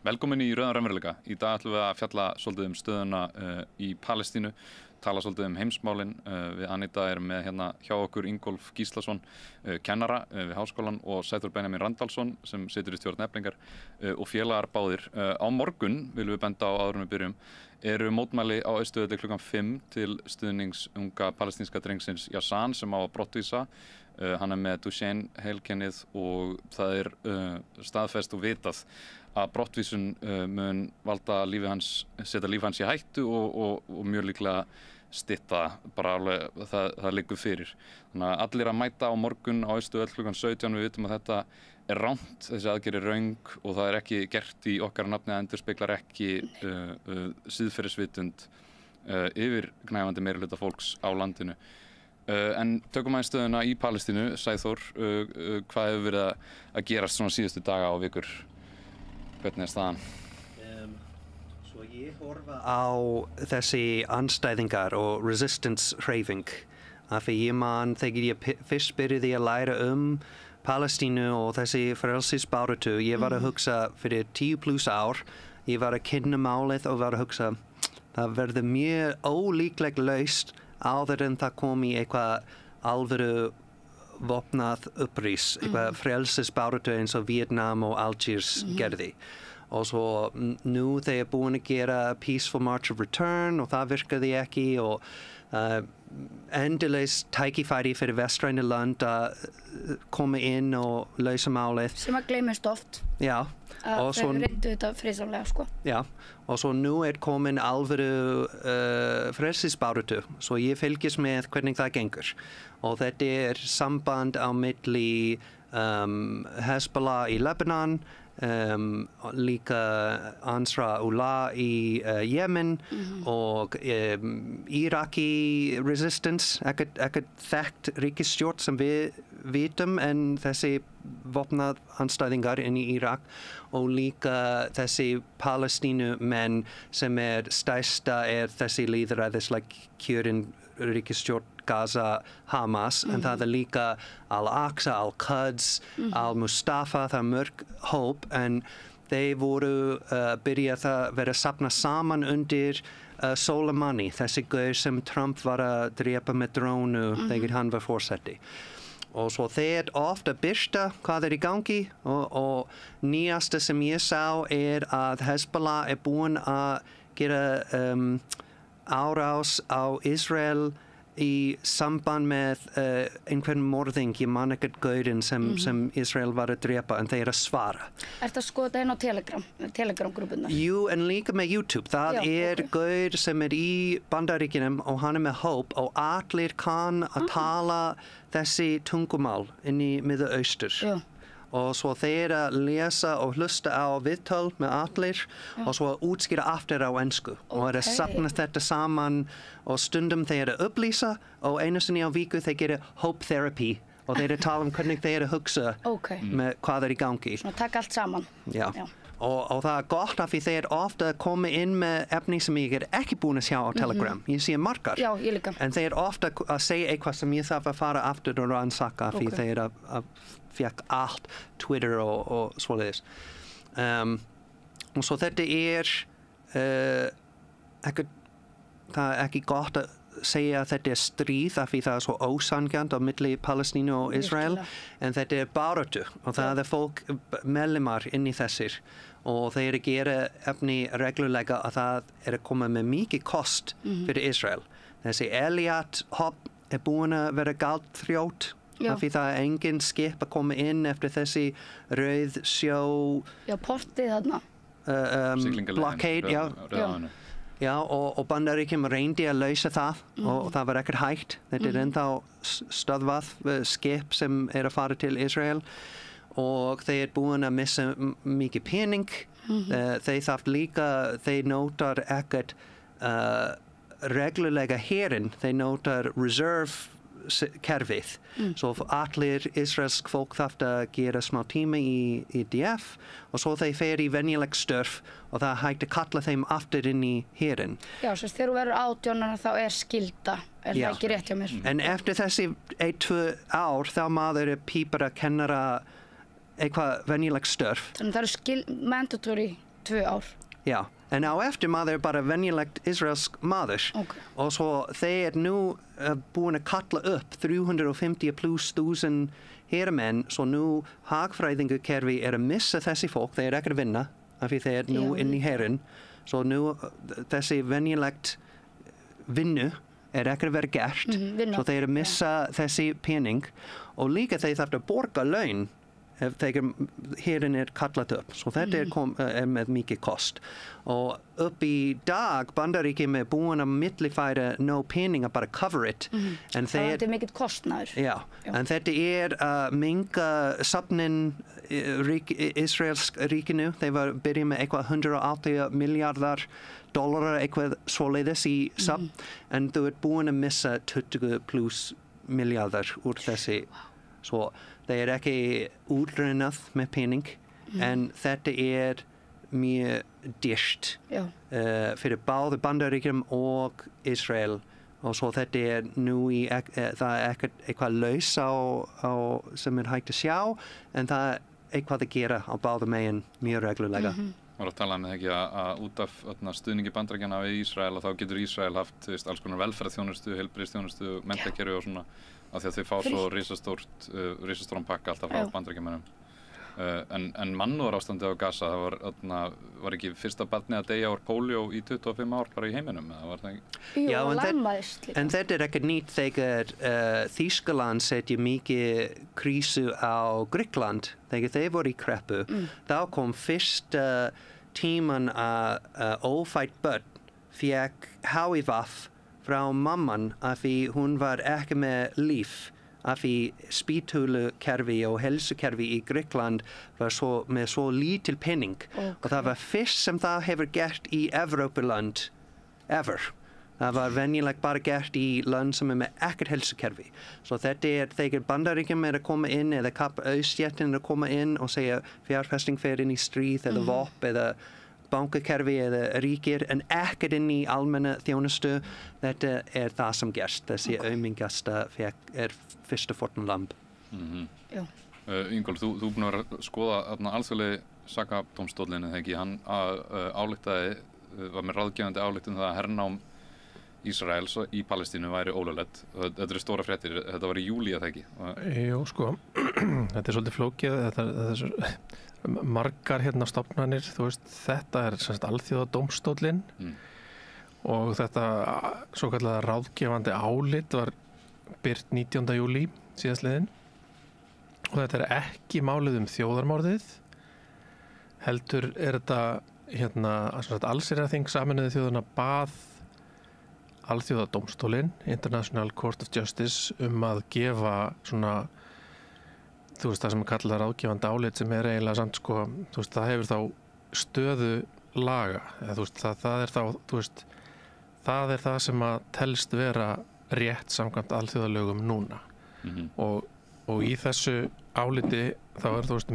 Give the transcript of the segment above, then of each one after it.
Velkomin í Rauðan raunveruleika. Í dag ætlum við að fjalla svolítið stöðuna í Palestínu, tala svolítið heimsmálin. Við Anita erum með hérna hjá okkur Ingólf Gíslason, kennara við Háskólann og Sæþór Benjamin Randalsson sem situr í stjórn Eflingar og félagar báðir. Á morgun, viljum við benda á áður en við byrjum, eru mótmæli á Austurvelli klukkan 5 til stuðnings unga palestínska drengsins Yazan sem á að brottvísa. Hann með Duchenne heilkennið og það staðfest og vitað að brottvísun mun valda setja líf hans í hættu og mjög líklega stytta bara alveg það liggur fyrir. Þannig að allir að mæta á morgun á Austurvelli klukkan 17. Við vitum að þetta rangt, þessi aðgerð röng og það ekki gert í okkar nafni að endurspeglar ekki siðferðisvitund yfir gnæfandi meirihluta fólks á landinu. En tökum aðeins stöðuna í Palestínu, Sæþór, hvað hefur verið að gerast svona síðustu daga og vikur? Hvernig staðan? Svo ég horfa á þessi andstæðingar og resistance hreyfing af því ég man þegar ég fyrst byrjaði að læra Palestínu og þessi frelsisbaráttu, ég var að hugsa fyrir 10+ ár, ég var að kynna málið og var að hugsa það verður mjög ólíklegt laust áður en það kom í eitthvað alvöru vopnað upprís, eitthvað frelsisbaráttu eins og Vietnam og Algiers gerði. Og svo nú þeir búin að gera Peaceful March of Return og það virkaði ekki og endilega tækifæri fyrir vestræna lönd að koma inn og lausa málið. Sem að gleymast oft. Já. Og svo reyndu þetta friðsamlega, sko. Já, og svo nú komin alvöru frelsisbaráttu, svo ég fylgist með hvernig það gengur. Og þetta samband á milli Hezbollah í Lebanon, líka Ansarullah í Yemen og Iraki resistance, ekkert þekkt ríkisstjórn sem við vitum en þessi vopnað andstæðingar inn í Írak og líka þessi Palestínumenn sem stærsta þessi lýðræðislega kjörin ríkisstjórn Gaza, Hamas, en það líka Al-Aqsa, Al-Quds, Al-Mustafa, það mörg hóp, en þeir voru byrjað að vera safna saman undir Soleimani, þessi gaur sem Trump var að drepa með drónu þegar hann var forseti. Og svo þeir ofta birta hvað í gangi og nýjasta sem ég sá að Hezbollah búin að gera árás á Israel í samband með einhvern morðing, ég man ekkert gaurinn sem Israel var að drepa en þeir að svara. Ertu að skoða þetta inn á Telegram-grúpuna? Jú, en líka með YouTube. Það gaur sem í Bandaríkjunum og hann með hóp og allir kann að tala þessi tungumál inn í Miðaustur. Já. Og svo þeir að lesa og hlusta á viðtöl með allir og svo að útskýra aftur á ensku og að safna þetta saman og stundum þeir að upplýsa og einu sinni á viku þeir gera hope therapy og þeir að tala hvernig þeir að hugsa með hvað í gangi. Svona taka allt saman. Já. Og það gott af því þeir ofta koma inn með efni sem ég ekki búin að sjá á Telegram. Ég sé margar. Já, ég líka. En þeir ofta að segja eitthvað sem ég þarf að fara aftur og rannsaka af því þeir að fekk allt Twitter og svoleiðis. Og svo þetta það ekki gott að segja að þetta stríð af því það svo ósanngjarnt á milli Palestínu og Israel, en þetta baráttu og það fólk meðlimar inn í þessir og þeir gera efni reglulega að það að koma með mikið kost fyrir Israel. Þessi Elliot hopp búin að vera gjaldþrjót af því það engin skip að koma inn eftir þessi rauð sjó. Já, portið þarna. Blockade, já. Já, og Bandaríkjum reyndi að lausa það og það var ekkert hægt. Þetta ennþá stöðvað skip sem að fara til Israel og þeir búin að missa mikið pening. Þeir þarf líka, þeir notar ekkert reglulega herinn, þeir notar reserve kerfið. Svo allir israelsk fólk þarf að gera smá tíma í DF og svo þeir fer í venjuleg störf og það hægt að kalla þeim aftur inn í herinn. Já, svo þegar þú verður 18 þá skylda, það ekki rétt hjá mér? En eftir þessi 1-2 ár þá maður pípar að kennara eitthvað venjuleg störf. Þannig það mandatory 2 ár. Já, en á eftir maður bara venjulegt israelsk maður. Okay. Og svo þeir nú búin að kalla upp 350+ hermenn, svo nú hagfræðingakerfi að missa þessi fólk, þeir ekki að vinna, af því þeir nú inn í herinn. Svo nú þessi venjulegt vinnu ekki að vera gert, svo þeir að missa þessi pening og líka þeir þarf að borga laun ef þegar herinn kallat upp. Svo þetta með mikið kost. Og upp í dag, Bandaríkjum búin að millifæra pening að bara cover it. En þetta mikið kostnaður. Já, en þetta að minga safnin Ísraelsk ríkinu. Þeir var byrjað með eitthvað 180 miljardar dollara, eitthvað svoleiðis í safn. En þú búin að missa 20+ miljardar úr þessi. Svo þeir ekki útrunnað með pening, en þetta mjög dýrt fyrir báði Bandaríkjum og Ísrael. Og svo þetta nú það eitthvað laus á sem hægt að sjá, en það eitthvað að gera á báðum megin mjög reglulega. Var að tala með ekki að út af stuðningi Bandaríkjanna við Ísrael og þá getur Ísrael haft alls konar velferðarþjónustu, heilbrigðisþjónustu, menntakerfi og svona, af því að þau fá svo risastóran pakka alltaf frá Bandaríkjamönnum. En mannúðarástandið á Gaza, það var ekki fyrsta barnið að deyja úr pólió í 25 ár bara í heiminum, eða var það ekki? Jú, og lammaðist líka. En þetta ekki nýtt þegar Þýskaland setja mikið krísu á Grikkland, þegar þeir voru í kreppu. Þá kom fyrst tíman að ófætt börn fékk HIV frá mamman af því hún var ekki með líf. Af því spítulukerfi og helsukerfi í Grikkland var með svo lítil pening. Og það var fyrst sem það hefur gert í Evrópuland ever. Það var venjulegt bara gert í land sem með ekkert helsukerfi. Svo þetta þegar Bandaríkjum að koma inn eða Austurríkin að koma inn og segja fjárfesting fer inn í stríð eða vopn eða bankakerfi eða ríkir en ekkert inn í almenna þjónustu. Þetta það sem gerst. Þessi aumingasta fyrsta fórnarlamb. Ingólfur, þú búin að vera að skoða alþjóðlegi sakadómstóllinn, eða ekki? Hann ályktaði, var með ráðgefandi ályktun það að hernám Ísraels í Palestínu væri ólöglegt. Þetta stóra fréttir, þetta var í júlí eða ekki? Jú, sko, þetta svolítið flókið, þetta margar stofnanir, þú veist, þetta sem sagt alþjóðadómstóllinn og þetta svo kallaða ráðgefandi álit var birt 19. júlí síðastliðinn og þetta ekki málið þjóðarmorðið, heldur þetta allsherjarþing Sameinuðu þjóðanna bað alþjóðadómstólinn, International Court of Justice, að gefa svona, þú veist, það sem kallað ráðgefandi álit sem eiginlega samt, sko, þú veist, það hefur þá stöðu laga, eða þú veist, það þá, þú veist, það það sem að telst vera rétt samkvæmt alþjóðalögum núna. Og í þessu áliti þá þú veist,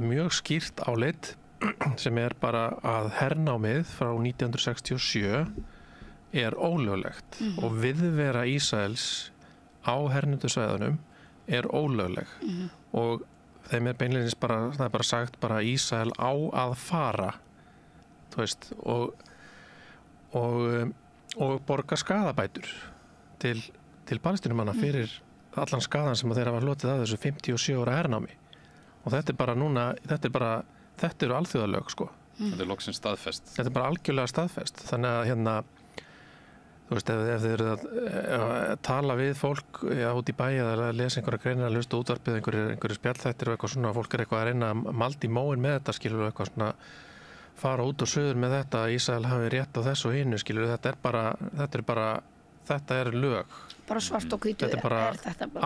mjög skýrt álit sem bara að hernámið frá 1967 ólöglegt og viðvera Ísraels á hernumdu svæðunum ólögleg og þeim beinlínis bara, það bara sagt bara Ísrael á að fara, þú veist, og borga skaðabætur til Palestínumanna fyrir allan skaðan sem þeir hafa hlotið af þessu 57 ára hernámi og þetta bara núna, þetta eru alþjóðalög, sko. Þetta loksins staðfest. Þetta bara algjörlega staðfest, þannig að þú veist, ef þið eru að tala við fólk út í bæ eða lesa einhverja greinar að hlusta útvarpið, einhverju spjallþættir og eitthvað svona, fólk eitthvað að reyna að malda í móinn með þetta, skilur, og eitthvað svona fara út og suður með þetta að Ísrael hafi rétt á þessu og hinu, skilur, þetta lög. Bara svart og hvítu þetta bara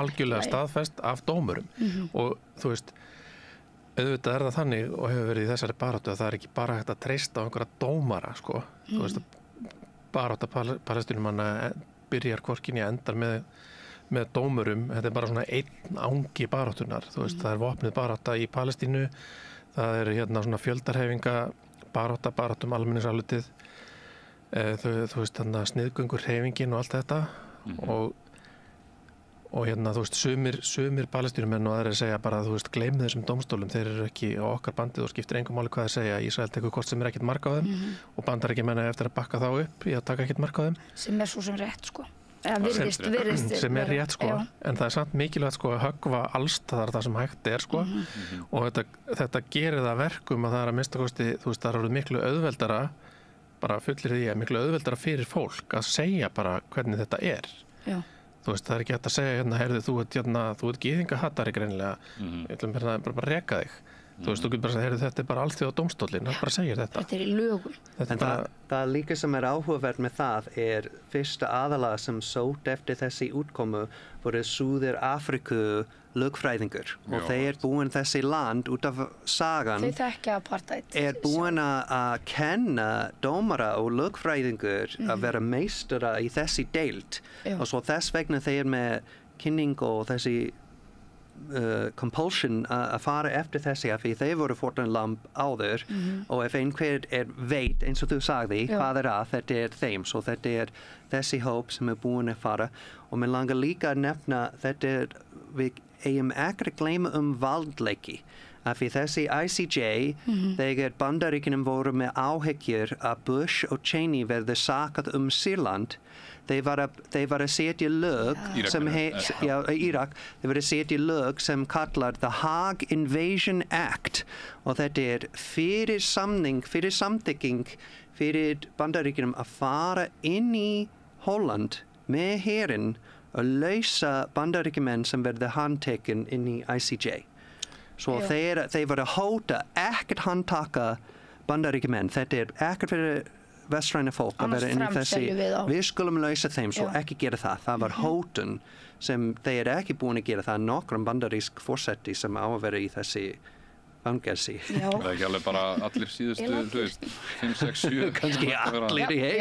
algjörlega staðfest af dómurum og þú veist, auðvitað það þannig og hefur verið í þessari baráttu að það ekki bara hægt að treysta á einhverja dómara, sko. Þú veist, barátta Palestínumanna byrjar hvorki né endar með dómurum. Þetta bara svona einn angi baráttunar, þú veist, það vopnuð barátta í Palestínu, það svona fjöldarhefinga baráttum almenningsálitið, þú veist, þannig að sniðgöngur hreyfingin og allt þetta og og hérna, þú veist, sumir palestínumenn og aðrir segja bara, þú veist, gleymið þessum dómstólum, þeir eru ekki á okkar bandið og skiptir engum máli hvað þeir segja, Ísrael tekur hvort sem ekkert mark á þeim og Bandaríkjamenn eftir að bakka þá upp í að taka ekkert mark á þeim. Sem svo sem rétt, sko. Virðist sem rétt, sko, en það samt mikilvægt, sko, að höggva allstaðar það sem hægt sko, og þetta gerir það verkum að það að minnsta kosti, þú veist, það eru miklu auðveldara, bara fullir því að miklu auðveldara fyrir fólk að segja bara hvernig þetta Já. Þú veist, það ekki hægt að segja hérna, heyrðu, þú ert gyðingahattari greinilega, ég ætlum bara reka þig. Þú veist, þú getur bara að segja, heyrðu, þetta bara allt því á dómstólinn, það bara segir þetta. Þetta í lögum. En það líka sem áhugavert með það fyrsta aðalega sem sótt eftir þessi útkomu voru Suður Afríku lögfræðingur og þeir búin þessi land út af sagan. Þau þekkja apartheid. Búin að kenna dómara og lögfræðingur að vera meistara í þessi deild og svo þess vegna þeir með kynning og þessi compulsion að fara eftir þessi af því þeir voru fórnarlamb áður og ef einhver veit eins og þú sagði hvað að þetta þeim svo þetta þessi hóp sem búin að fara og mér langar líka að nefna þetta við eigum ekki að gleyma valdleiki af því þessi ICJ þegar Bandaríkjunum voru með áhyggjur að Bush og Cheney verði sakað Sýrland þeir var að setja lög sem Írak, þeir var að setja lög sem kallar The Hague Invasion Act og þetta fyrir samþykking fyrir Bandaríkjunum að fara inn í Holland með herinn og lausa Bandaríkjumenn sem verði handtekin inn í ICJ. Svo þeir var að hóta ekkert handtaka Bandaríkjumenn, þetta ekkert fyrir vestræna fólk að vera inn í þessi við skulum lausa þeim, svo ekki gera það var hótun sem þeir ekki búin að gera það nokkrum bandarísk forseti sem á að vera í þessi fangelsi. Það ekki alveg bara allir síðustu, þú veist 5, 6, 7 kannski allir í heim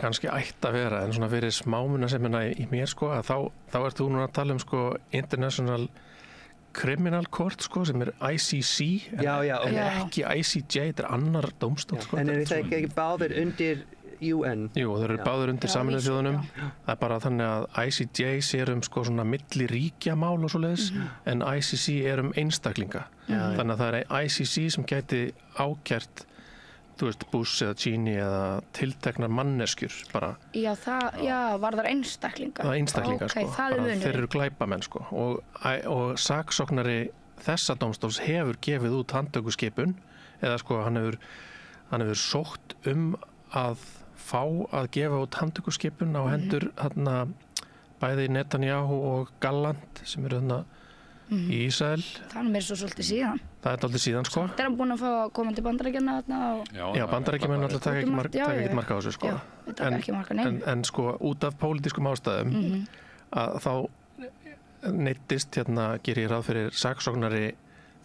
kannski ætti að vera, en svona fyrir smámuna sem í mér, sko, að þá ert þú núna að tala sko International Criminal Court, sko, sem ICC en ekki ICJ, þetta annar dómstól, sko. En það ekki báðir undir UN? Jú, þeir eru báðir undir Sameinuðu þjóðunum. Það bara þannig að ICJ sér sko svona milliríkjamál og svoleiðis, en ICC einstaklinga. Þannig að það ICC sem gæti ákært þú veist, Bush eða Cheney eða tilteknar manneskjur bara. Var það einstaklinga? Það einstaklinga, sko. Þeir eru glæpamenn, sko. Og saksóknari þessa dómstóls hefur gefið út handtökuskipun eða sko hann hefur sótt að fá að gefa út handtökuskipun á hendur bæði Netanyahu og Gallant sem eru í Ísrael. Það mér svo svolítið síðan. Það svolítið síðan, sko. Það hann búin að fá að koma til Bandaríkjanna Já, Bandaríkjamenn alltaf taka ekki mark á þessu, sko. En sko, út af pólitískum ástæðum að þá neyddist gerir ég ráð fyrir saksóknari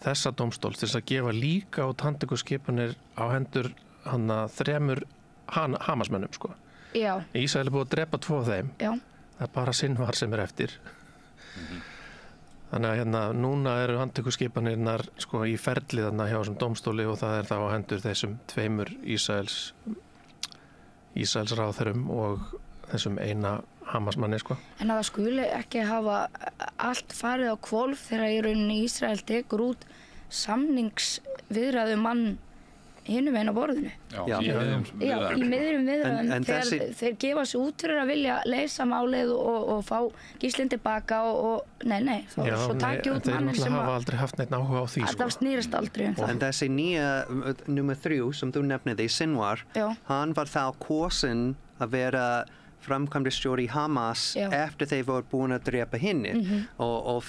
þessa dómstóls til þess að gefa líka út handtökuskipanir á hendur 3 Hamasmönnum, sko. Ísrael búið að drepa 2 af þeim. Það bara Sinvar sem eftir. Þannig að núna eru handtökuskipanirnar sko í ferli hjá þessum dómstóli og það þá á hendur þessum 2 Ísraels ráðherrum og þessum eina Hamasmanni, sko. En að það skuli ekki hafa allt farið á hvolf þegar í rauninni Ísrael tekur út samningsviðræðu mann hinum einn á borðinu. Í miðrum viðræðum þeir gefa sig út fyrir að vilja leysa málið og fá gíslinn tilbaka og svo taki út mann sem hafa aldrei haft neitt áhuga á því, sko. Það snýrist aldrei það. En þessi nýja nummer 3 sem þú nefniði, Sinwar, hann var þá kosin að vera framkvæmdastjóri Hamas eftir þeir voru búin að drepa hinni og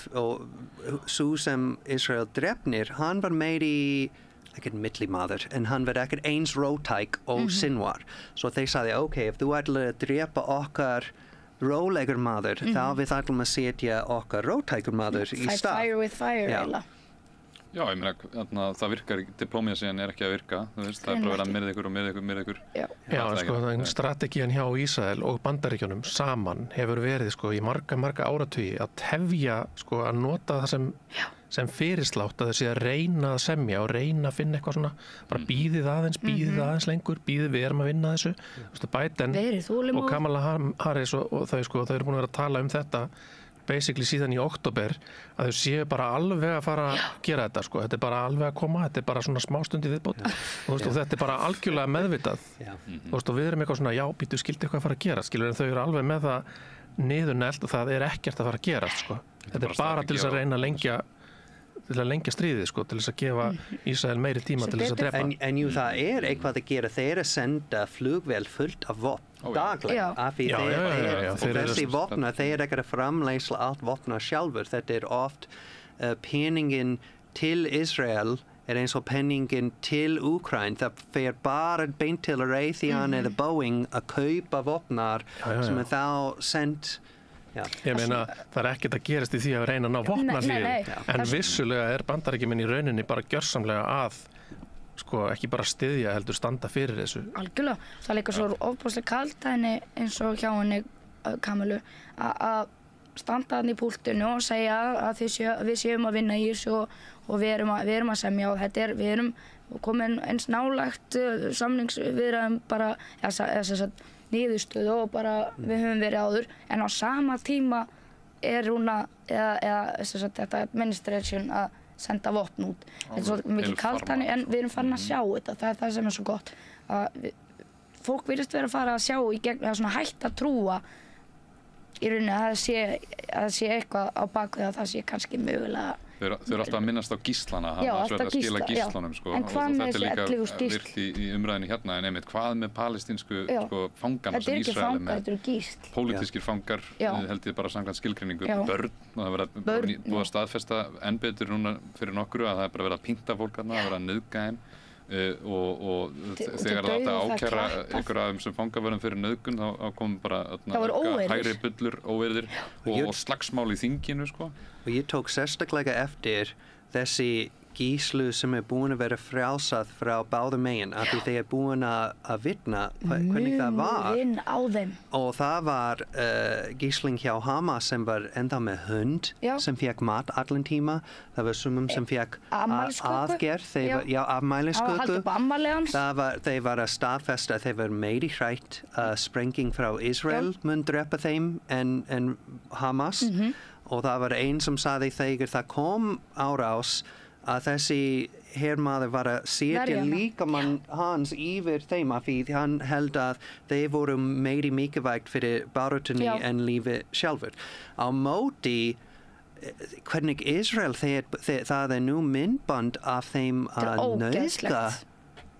svo sem Israel drepnir, hann var meiri ekkert millimaður, en hann var ekkert eins róttæk og Sinwar. Svo þeir sagði, ef þú ætlar að drepa okkar rólegur maður, þá við ætlum að setja okkar róttækur maður í stað. Fight fire with fire, eiginlega. Já, ég meina, það virkar ekki, diplómíasíðan ekki að virka, þú veist, það bara að myrða ykkur. Já, sko, strategían hjá Ísrael og Bandaríkjunum saman hefur verið, sko, í marga áratugi að tefja, sko, að nota það sem sem fyrirslátt að þau sé að reyna að semja og reyna að finna eitthvað svona, bara bíðið aðeins lengur, við erum að vinna þessu. Biden og Kamala Harris og þau sko, þau eru búin að vera að tala um þetta basically síðan í október, að þau séu bara alveg að fara að gera þetta sko, þetta bara alveg að koma, þetta bara svona smástundi viðbót og þetta bara algjörlega meðvitað og við erum eitthvað svona, já, býtu, skildi eitthvað að fara að gera, skilur, en þau eru alveg með það niðurnelt og það ekkert að fara að gera sko, þetta bara til þess að reyna að lengja stríðið sko, til þess að gefa Ísrael meiri tíma til þess að drepa. En jú, það eitthvað að gera, þeir að senda flugvél fullt af vopn daglega, af því og þessi vopna, þeir ekki að framleiða allt vopna sjálfur, þetta oft peningin til Ísrael eins og peningin til Úkraín, það fer bara beint til Raytheon eða Boeing að kaupa vopnar sem þá sendt. Ég meina, það ekkert að gerast í því að reyna að ná vopnahlýði, en vissulega Bandaríkjamenn í rauninni bara gjörsamlega að, sko, ekki bara styðja heldur standa fyrir þessu. Algjörlega, það líka svo ofboðslega kalt henni eins og hjá henni Kamilu að standa hann í púltinu og segja að við séum að vinna í þessu og við erum að semja og við erum komin eins nálægt samningsviðræðum bara, niðurstöðu og bara við höfum verið áður, en á sama tíma hún þetta administration að senda vopn út. Þetta svo mikið kalt hann, en við erum farin að sjá þetta, það það sem svo gott. Fólk virðist vera að fara að sjá í gegn, eða svona hætt að trúa í rauninni að það sé eitthvað á bakvið að það sé kannski mögulega. Þau eru alltaf að minnast á gíslana, já, það er að skila gíslunum sko. En hvað með þessi 11 gísl? Virt í umræðinni hérna, en einmitt, hvað með palestínsku sko, fangana sem Ísrael er með? Þetta eru gísl. Pólitískir fangar, held ég bara samkvæmt skilgreiningu, börn, og það verið búið að staðfesta enn betur núna fyrir nokkru að það bara verið að pynta fólk þarna, að verið að nauðga þeim. Og þegar það átti að ákæra einhverja af þeim sem fangavörðum fyrir nauðgun þá kom bara hægri bullur, óeirðir og slagsmál í þinginu sko. Og ég tók sérstaklega eftir þessi gíslu sem búin að vera frjálsað frá báðum megin af því þeir búin að vitna hvernig það var. Á þeim. Og það var gísling hjá Hamas sem var enda með hund sem fekk mat allan tíma. Það var sumum sem fekk aðgerð, afmælisköku. Þeir var að staðfesta að þeir var meiri hrætt sprenging frá Ísrael mun drepa þeim en Hamas. Og það var einn sem sagði þegar það kom árás að þessi hermaður var að setja líkamann hans yfir þeim af því hann held að þeir voru meiri mikilvægt fyrir baráttunni en lífið sjálfur. Á móti hvernig Ísrael það nú myndband af þeim að nauðga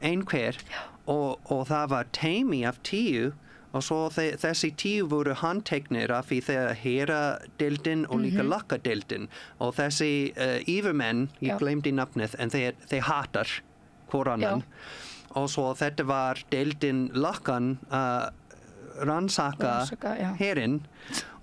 einhver og það var teimi af 10 og svo þessi 10 voru handteknir af því þegar heradeildin og líka lakkadeildin og þessi yfirmenn, ég glemdi nafnið, en þeir hatar hvor annan og svo þetta var deildin lakkan rannsaka herinn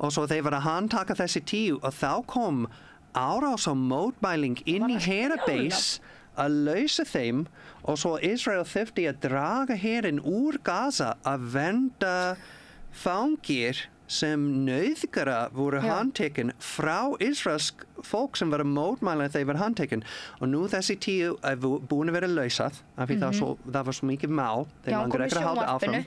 og svo þeir var að handtaka þessi 10 og þá kom árás og mótmæling inn í herabase að lausa þeim og svo Ísrael þurfti að draga herinn úr Gaza að vernda fangir sem nauðgara voru handtekin frá ísraelsk fólk sem var að mótmæla þeir var handtekin og nú þessi 10 búin að vera lausað af því það var svo mikið mál þeir langar ekki að halda áfram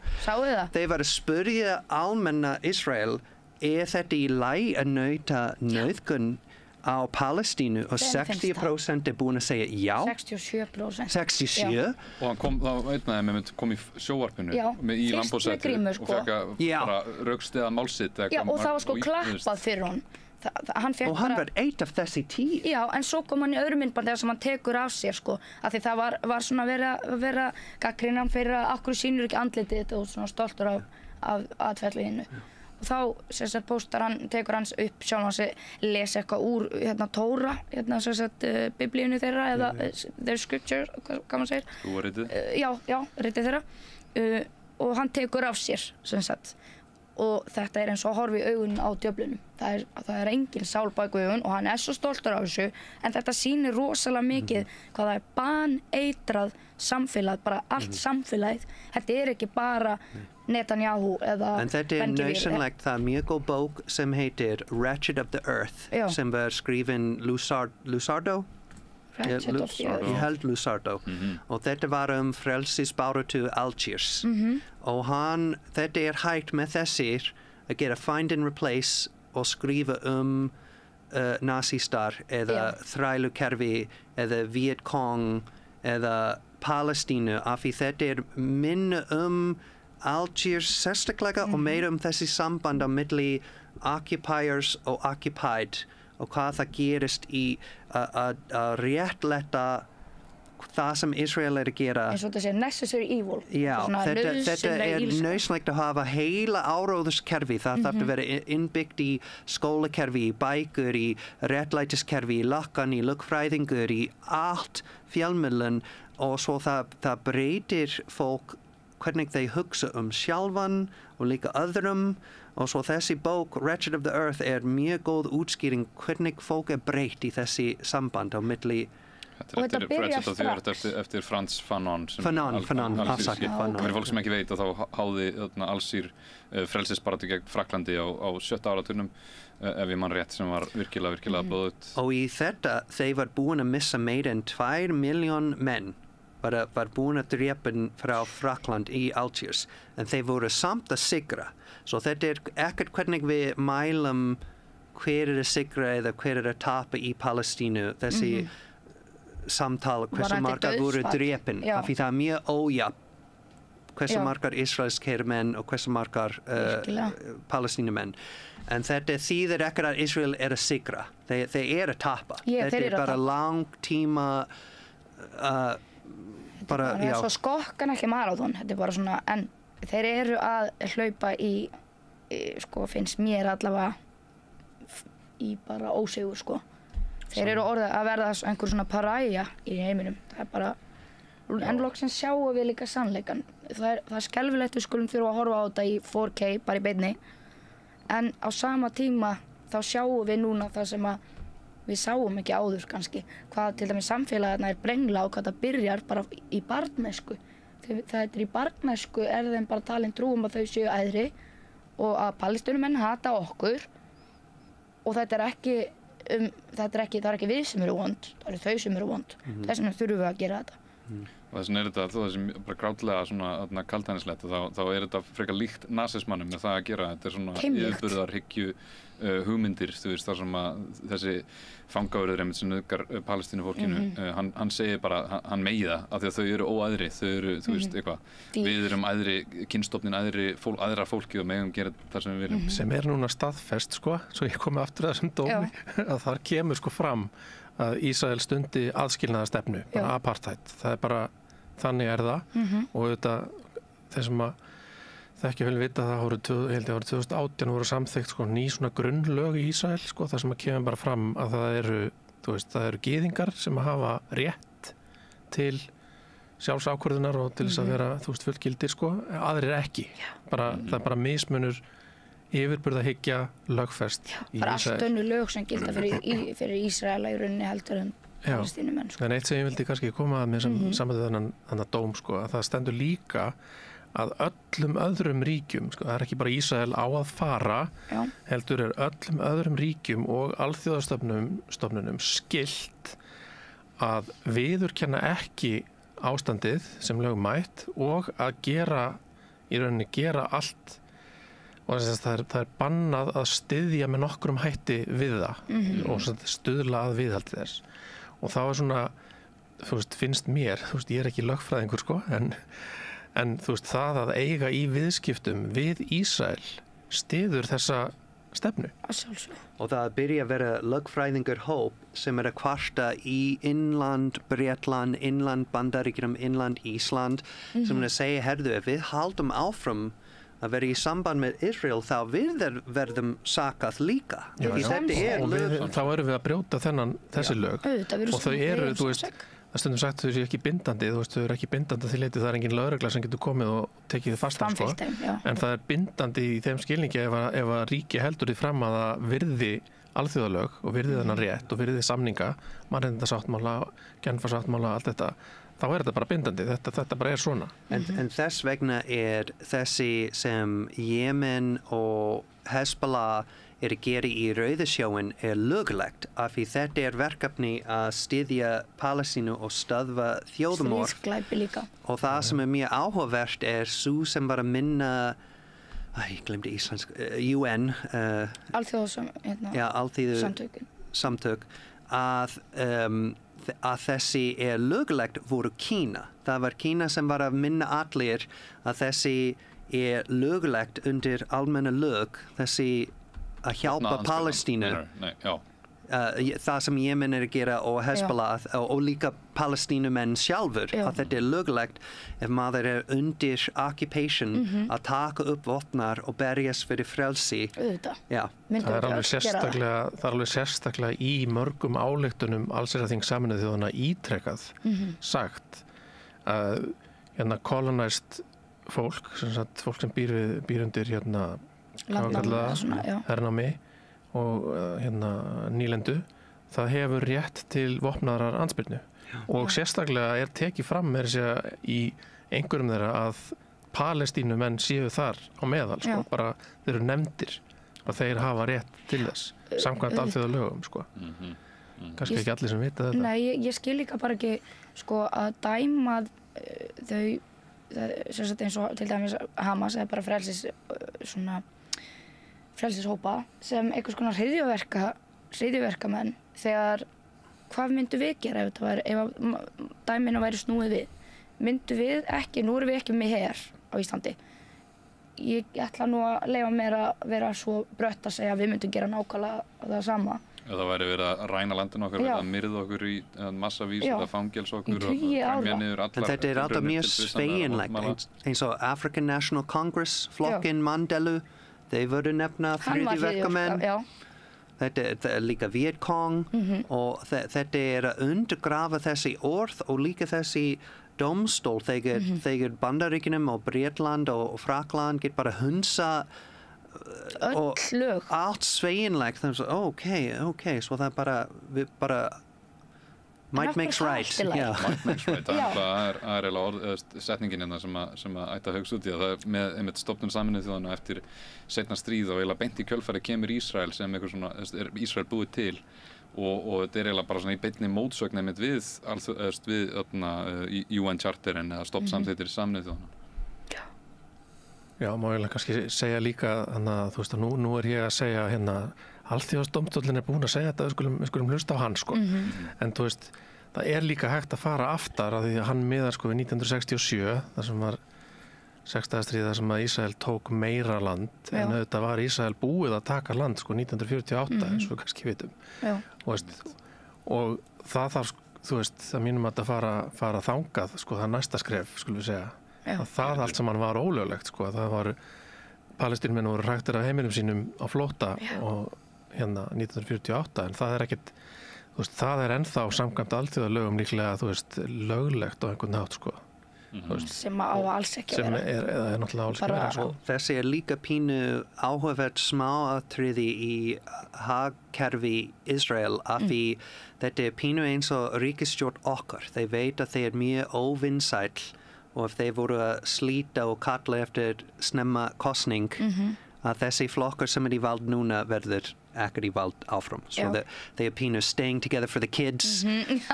þeir var að spyrja almenna Ísrael þetta í lagi að nöyta nauðgun á Palestínu og 60% búin að segja já. 67%. 67? Og hann kom, þá kom í sjóvarpinu í Lambósetti og fekk að bara raukstiða málsitt. Já, og það var sko klappað fyrir hann. Og hann var eitt af þessi 10. Já, en svo kom hann í öðru myndband þegar sem hann tekur af sér sko, af því það var svona vera gagnrýna hann fyrir að akkur sýnur ekki andlitið þetta og svona stoltur af atferðliðinu. Og þá tekur hans upp sjálfan sig, lesa eitthvað úr Tóra, biblíunni þeirra eða their scripture, hvað maður segir. Trúaritið? Já, ritið þeirra. Og hann tekur af sér, sem sagt. og þetta eins og að horfa í augun á djöflunum. Það engin sál bak við augun og hann svo stoltur af þessu, en þetta sýnir rosalega mikið hvað það baneitrað samfélag, bara allt samfélagið. Þetta ekki bara Netanyahu eða en þetta nauðsynlegt, það mjög góð bók sem heitir Wretched of the Earth, sem var skrifin Lusardo? Ég held Lusardo. Og þetta var frelsisbaráttu Algiers. Og þetta hægt með þessir að gera find and replace og skrifa nasistar eða þrælukerfi eða Viet Cong eða Palestínu, af því þetta minna Algiers sérstaklega og meira þessi samband á milli occupiers og occupied og hvað það gerist í að réttlæta það sem Israel að gera. Eins og þetta necessary evil. Já, þetta nauðsynlegt að hafa heila áróðurskerfi. Það þarf að vera innbyggt í skólakerfi, í bækur, í réttlætiskerfi, í lakkan, í lögfræðingur, í allt fjölmiðlun og svo það breytir fólk hvernig þeir hugsa sjálfan og líka öðrum og svo þessi bók Wretched of the Earth mjög góð útskýring hvernig fólk breytt í þessi samband á milli. Þetta byrjar strax. Eftir Frantz Fanon. Fanon, afsakið. Fyrir fólk sem ekki veit að þá háði Alsír frelsisbaráttu gegn Frakklandi á 7. áratugnum, ef ég man rétt, sem var virkilega blóðugt. Og í þetta, þeir var búin að missa meira en 2 milljón menn. Var búin að drepa frá Frakkland í Algiers, en þeir voru samt að sigra. Svo þetta ekkert hvernig við mælum hver að sigra eða hver að tapa í Palestínu, þessi samtal, hversu margar voru drepin, af því það mjög ójafn, hversu margar ísraelskir menn og hversu margar Palestínumenn. En þetta þýðir ekkert að Israel að sigra, þeir að tapa. Þetta bara langtíma bara svo skokkan ekki marathon, þetta bara svona, en þeir að hlaupa í sko, finnst mér allavega í bara ósigur, sko. Þeir orðið að verða einhver svona paræja í heiminum, það bara, en loksins sjáum við líka sannleikan. Það skelfilegt við skulum þurfa að horfa á þetta í 4K, bara í beinni, en á sama tíma þá sjáum við núna það sem að við sáum ekki áður kannski, hvað til dæmis samfélagina brengla og hvað það byrjar bara í barnæsku. Það í barnæsku þeim bara talin trúum að þau séu æðri og að Palestínumenn hata okkur og það ekki við sem eru vond, það þau sem eru vond. Þess vegna þurfum við að gera þetta. Og þess vegna þetta, þó þessi bara grátlega svona kaldhæðnislegt, þá þetta frekar líkt nasismannum með það að gera. Þetta svona yfirburðarhyggju hugmyndir, þú veist, þar sem að þessi fangavörður einmitt sem nauðgar Palestínufólkinu, hann segir bara, hann megi það, af því að þau eru óæðri, þau eru, þú veist, eitthvað, við erum æðri, kynstofnin æðra fólki og megum gera það sem við viljum. Sem núna staðfest, sko, svo ég komi aftur að þessum dómi, að þar kemur sko fram að Ísrael stundi aðskilnaðarstefnu, bara apartheid. Það bara, þannig það og þetta, þeir sem að þekki vel vita það árið 2018 voru samþykkt sko ný svona grunnlög í Ísrael sko, það sem að kemur bara fram að það eru gyðingar sem að hafa rétt til sjálfsákvörðunar og til þess að vera fullgildir sko, aðrir ekki. Það bara mismunur yfirburðahyggja lögfest í Ísrael. Bara allt önnur lög sem gilda fyrir Ísraela í rauninni heldur en Palestínumenn sko. En eitt sem ég vildi kannski koma að með saman þennan dóm sko, að það stendur líka að öllum öðrum ríkjum, sko, það ekki bara Ísrael á að fara, heldur öllum öðrum ríkjum og alþjóðastofnunum skylt að viðurkenna ekki ástandið sem lögmætt og að gera allt og það bannað að styðja með nokkrum hætti við það og stuðla að viðhaldi þess. Og þá svona, finnst mér, ég ekki lögfræðingur sko, en það að eiga í viðskiptum við Ísrael styður þessa stefnu. Og það byrja að vera lögfræðingur hóp sem að kvarta í innland Bretland, innland Bandaríkjunum, innland Ísland sem að segja, herðu, ef við haldum áfram að vera í samband með Israel þá við verðum sakað líka. Þá erum við að brjóta þessi lög og þau eru, það stundum sagt þau séu ekki bindandi, þú veist, þau eru ekki bindandi því leyti, það engin lögregla sem getur komið og tekið þið fastan, sko, en það bindandi í þeim skilningi ef að ríki heldur því fram að það virði alþjóðalög og virði þennan rétt og virði samninga, mannréttindasáttmála, Genfarsáttmála, allt þetta, þá þetta bara bindandi, þetta bara svona. En þess vegna þessi sem Jemen og Hezbollah að gera í Rauðasjóinn löglegt af því þetta verkefni að styðja Palestínu og stöðva þjóðarmorð. Stríðsglæpi líka. Og það sem mjög áhugavert sú sem var að minna ég glemdi íslensk UN samtök að þessi löglegt voru Kína. Það var Kína sem var að minna allir að þessi löglegt undir almenna lög, þessi að hjálpa Palestínu. Það sem Jemen að gera og Hezbollah og líka Palestínumenn sjálfur að þetta löglegt ef maður undir occupation að taka upp vopnar og berjast fyrir frelsi. Það alveg sérstaklega í mörgum ályktunum allsherjarþings Sameinuðu þjóðanna ítrekað sagt að colonized fólk sem býr undir hernámi og nýlendu, það hefur rétt til vopnaðrar andspyrnu og sérstaklega tekið fram í einhverjum þeirra að Palestínumenn séu þar á meðal, sko, bara þeir eru nefndir og þeir hafa rétt til þess samkvæmt alþjóðalögum, sko. Kannski ekki allir sem vita þetta. Nei, ég skil líka bara ekki, sko, að dæma þau, eins og til dæmis Hamas eða bara frelsishópa sem einhvers konar hryðjuverkamenn þegar hvað myndum við gera ef dæminu væri snúið við? Myndum við ekki, nú erum við ekki með her á Íslandi. Ég ætla nú að leyfa mér að vera svo brött að segja að við myndum gera nákvæmlega það sama. Það væri verið að ræna landinu okkar, verið að myrða okkur í massavís eða fangels okkur og fremja niður allar. En þetta alltaf mjög sveigjanlegt, eins og African National Congress, flokkinn Mandela, þeir voru nefna hryðjuverkamenn. Þetta líka Vietcong og þetta að undergrafa þessi orð og líka þessi domstól þegar Bandaríkjunum og Bretland og Frakland get bara hunsa öll lög. Allt sveigjanlegt, ok, svo það bara might makes right. Might makes right, það eiginlega setningin hérna sem að ætti að hugsa út í það með stofnun Sameinuðu þjóðanna eftir seinna stríð og eiginlega beint í kjölfari kemur Ísrael sem eitthvað svona, Ísrael búið til og þetta eiginlega bara svona í beinni mótsögn einmitt við UN charterinn eða stoppsamþykktir Sameinuðu þjóðanna. Já, má ég kannski segja líka að þú veist að nú ég að segja Alþjóðadómstóllinn búin að segja þetta, við skulum hlusta á hann, sko. En þú veist, það líka hægt að fara aftar af því að hann miðar sko við 1967, þar sem var sextæðastríð þar sem að Ísrael tók meira land en auðvitað var Ísrael búið að taka land sko 1948 eins og við kannski vitum. Og það þarf, þú veist, það mínum að þetta fara þangað, sko, það næsta skref, skulum við segja. Það allt saman var ólöglegt, sko, það var Palestínmenn voru hræktir af heimilum sínum á flótta og 1948, en það ekkert, þú veist, það ennþá samkvæmt alþjóðalögum líklega, þú veist, löglegt á einhvern hátt, sko. Sem á alls ekki vera. Sem náttúrulega alls ekki vera, sko. Þessi líka pínu áhugavert smáatriði í hagkerfi Ísrael af því þetta pínu eins og ríkisstjórn okkar. Þeir veit að þeir mjög óvinsæll og ef þeir voru að slíta og kalla eftir snemma kosning að þessi flokkar sem í vald núna verður ekkert í vald áfram. So they are pínu staying together for the kids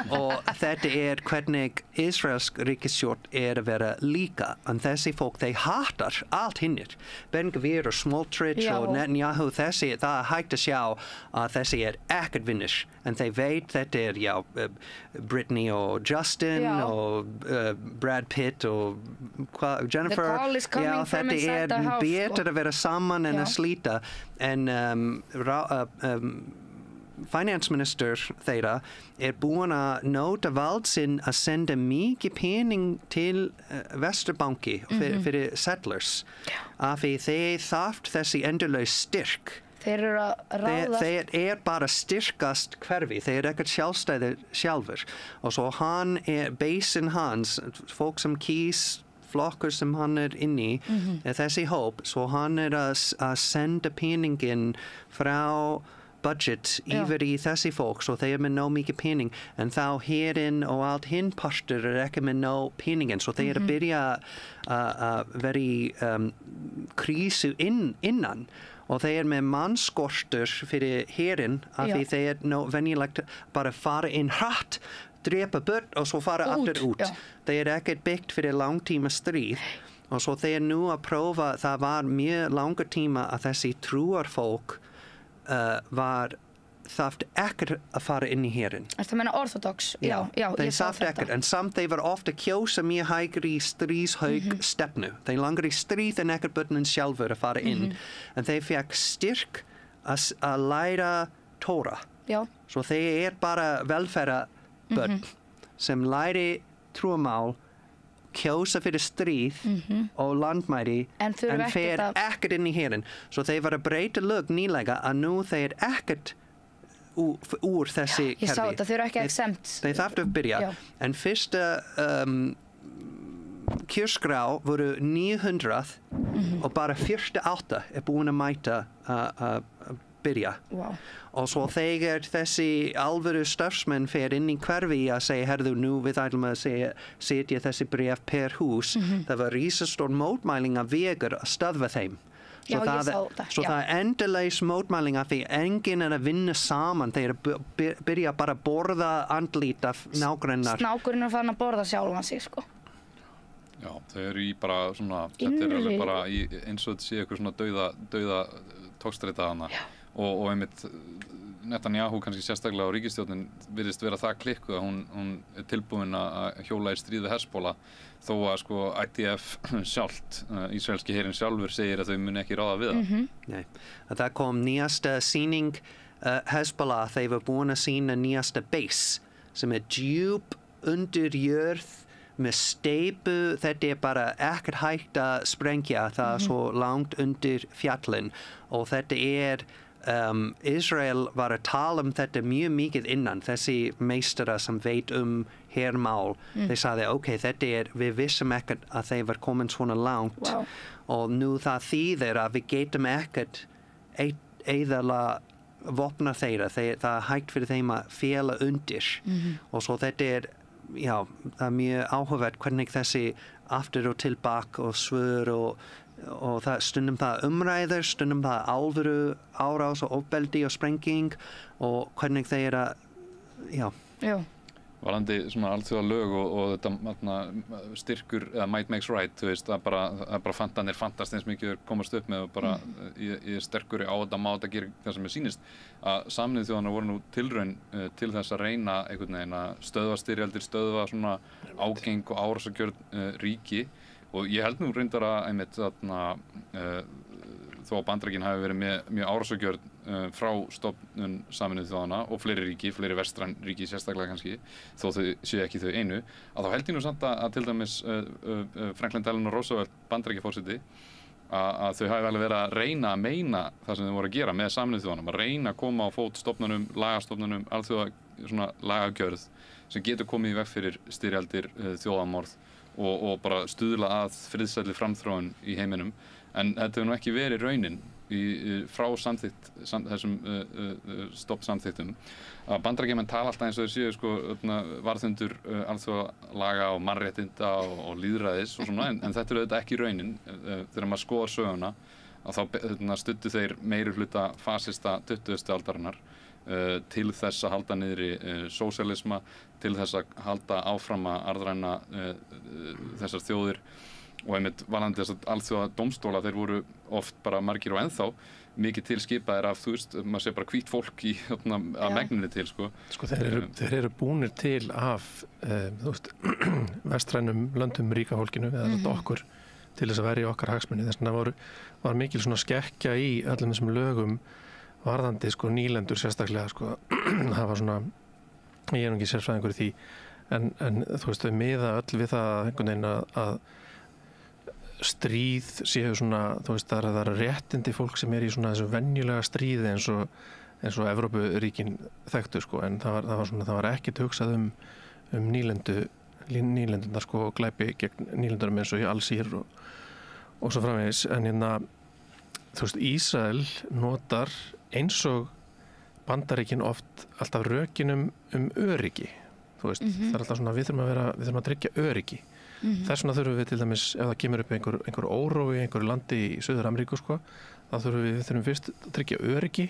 og þetta hvernig Ísraelsk ríkisstjórn að vera líka en þessi fólk, þeir hatar allt hinnir. Ben-Gvir og Smotrich og Netanyahu, það hægt að sjá að þessi ekkert vinnir en þeir veit þetta Britney og Justin og Brad Pitt og Jennifer. The call is coming from inside the house. Betur að vera saman en að slíta en finansminister þeirra búin að nota vald sinn að senda mikið pening til Vesturbanki fyrir settlers af því þeir þarft þessi endurlaus styrk Þeir eru að ráða... Þeir bara styrkast hverfi, þeir ekkert sjálfstæði sjálfur. Og svo basin hans, fólk sem kýs, flokkur sem hann inni þessi hóp, svo hann að senda peningin frá budget yfir í þessi fólk, svo þeir með nóg mikið pening, en þá herinn og allt hinn partur ekki með nóg peningin, svo þeir byrja að vera í krísu innan, og þeir með mannskortur fyrir herinn, af því þeir venjulegt bara fara inn hratt, drepa burt og svo fara aftur út. Þeir ekkert byggt fyrir langtíma stríð, og svo þeir nú að prófa, það var mjög langur tíma að þessi trúarfólk var þarft ekkert að fara inn í herinn. Það meina orthodox? Já, þeir þarft ekkert, en samt þeir var ofta kjósa mjög hægri stríðshaug stefnu. Þeir langar í stríð en ekkert börnin sjálfur að fara inn. En þeir fekk styrk að læra Tóra. Svo þeir bara velferðarbörn sem læri trúamál, kjósa fyrir stríð og landmæri en fer ekkert inn í herinn. Svo þeir var að breyta lög nýlega að nú þeir ekkert úr þessi kerfi. Ég sá þetta, þeir eru ekki exempt. Þeir þarftu að byrja. En fyrsta kjörskrá voru 900 og bara 48 búin að mæta að byrja. Og svo þegar þessi alvöru starfsmenn fer inn í hverfi að segja, herðu, nú við ætlum að setja þessi bréf per hús, það var risastór mótmæling að vegar að stöðva þeim. Svo það endalaus mótmæling af því enginn að vinna saman, þeir byrja bara að borða andlit af nágrannar. Snákurinn farin að borða sjálfan sig, sko. Já, þau eru í bara svona, þetta alveg bara eins og þetta sé eitthvað svona dauða tókstreita hana. Og einmitt Netanyahu kannski sérstaklega á ríkisstjórnin virðist vera það klikkuð að hún tilbúin að hjóla í stríði Hezbollah, þó að sko IDF sjálft, ísraelski herinn sjálfur segir að þau muni ekki ráða við það. Nei, það kom nýjasta sýning Hezbollah, þeir var búin að sýna nýjasta base sem djúp undir jörð með steypu, þetta bara ekkert hægt að sprengja, það svo langt undir fjallin, og þetta Israel var að tala þetta mjög mikið innan, þessi meistara sem veit hermál, þeir sagði, þetta við vissum ekkert að þeir var komin svona langt, og nú það þýðir að við getum ekkert eðala vopna þeirra, það hægt fyrir þeim að fela undir, og svo þetta það mjög áhugavert hvernig þessi aftur og tilbak og svör og það stundum það umræður, stundum það alvöru árás og ofbeldi og sprenging og hvernig þeir Varðandi svona alþjóða lög og þetta styrkur eða might makes right, þú veist, það bara fantanir fantast eins mikið komast upp með og bara ég sterkuri á þetta má þetta gera það sem sýnist að Sameinuðu þjóðanna voru nú tilraun til þess að reyna einhvern veginn að stöðva styrjaldir, stöðva svona ágeng og árásargjörn ríki og ég held nú reyndar að einmitt þó að Bandaríkin hafi verið með mjög árásargjörn frá stofnun Sameinuðu þjóðanna og fleiri ríki, fleiri vestræn ríki sérstaklega kannski, þó þau séu ekki þau einu, að þá held ég nú samt að til dæmis Franklin Delano Roosevelt Bandaríkjaforseti að þau hafi vel verið að reyna að meina það sem þau voru að gera með Sameinuðu þjóðanna, að reyna að koma á fót stofnunum, lagastofnunum, alþjóða svona lagagjörð sem getur komið í veg fyrir styrjaldir, þjóðamorð og bara stuðla að friðsælli framþróun í heiminum, en þetta hefur nú ekki verið raunin frá þessum stoppsamþyktum að Bandaríkjamenn tala alltaf eins og þeir séu sko varðhundur alþjóðalaga og mannréttinda og lýðræðis og svona, en þetta er auðvitað ekki raunin þegar maður skoðar söguna að þá studdu þeir meiri hluta fasista 20. aldarinnar til þess að halda niðri sósíalisma, til þess að halda áfram að arðræna þessar þjóðir og einmitt varðandi þess að alþjóða dómstóla þeir voru oft bara margir og ennþá mikið til skipaðir af, þú veist, maður sé bara hvítt fólk í að megninni til, sko. Sko þeir eru búnir til af, þú veist, vestrænum löndum ríka fólkinu, eða okkur, til þess að verja okkar hagsmuni. Þess vegna var mikil svona skekkja í öllum þessum lögum varðandi, sko, nýlendur sérstaklega, sko, það var svona, ég er nú ekki sérfræðingur í því, en þú veist, þau miða öll við það einhvern veginn að stríð séu svona, þú veist, það er réttindi fólk sem í svona þessu venjulega stríði eins og Evrópuríkin þekktu sko, en það var ekkert hugsað nýlendundar sko, glæpi gegn nýlendurum eins og í Alsír og svo framvegis, en þú veist, Ísrael notar eins og Bandaríkin oft alltaf rökin öryggi, þú veist, það er alltaf svona við þurfum að tryggja öryggi. Þess vegna þurfum við til dæmis, ef það kemur upp einhver órói í einhverju landi í Suður-Ameríku sko, þá þurfum fyrst að tryggja öryggi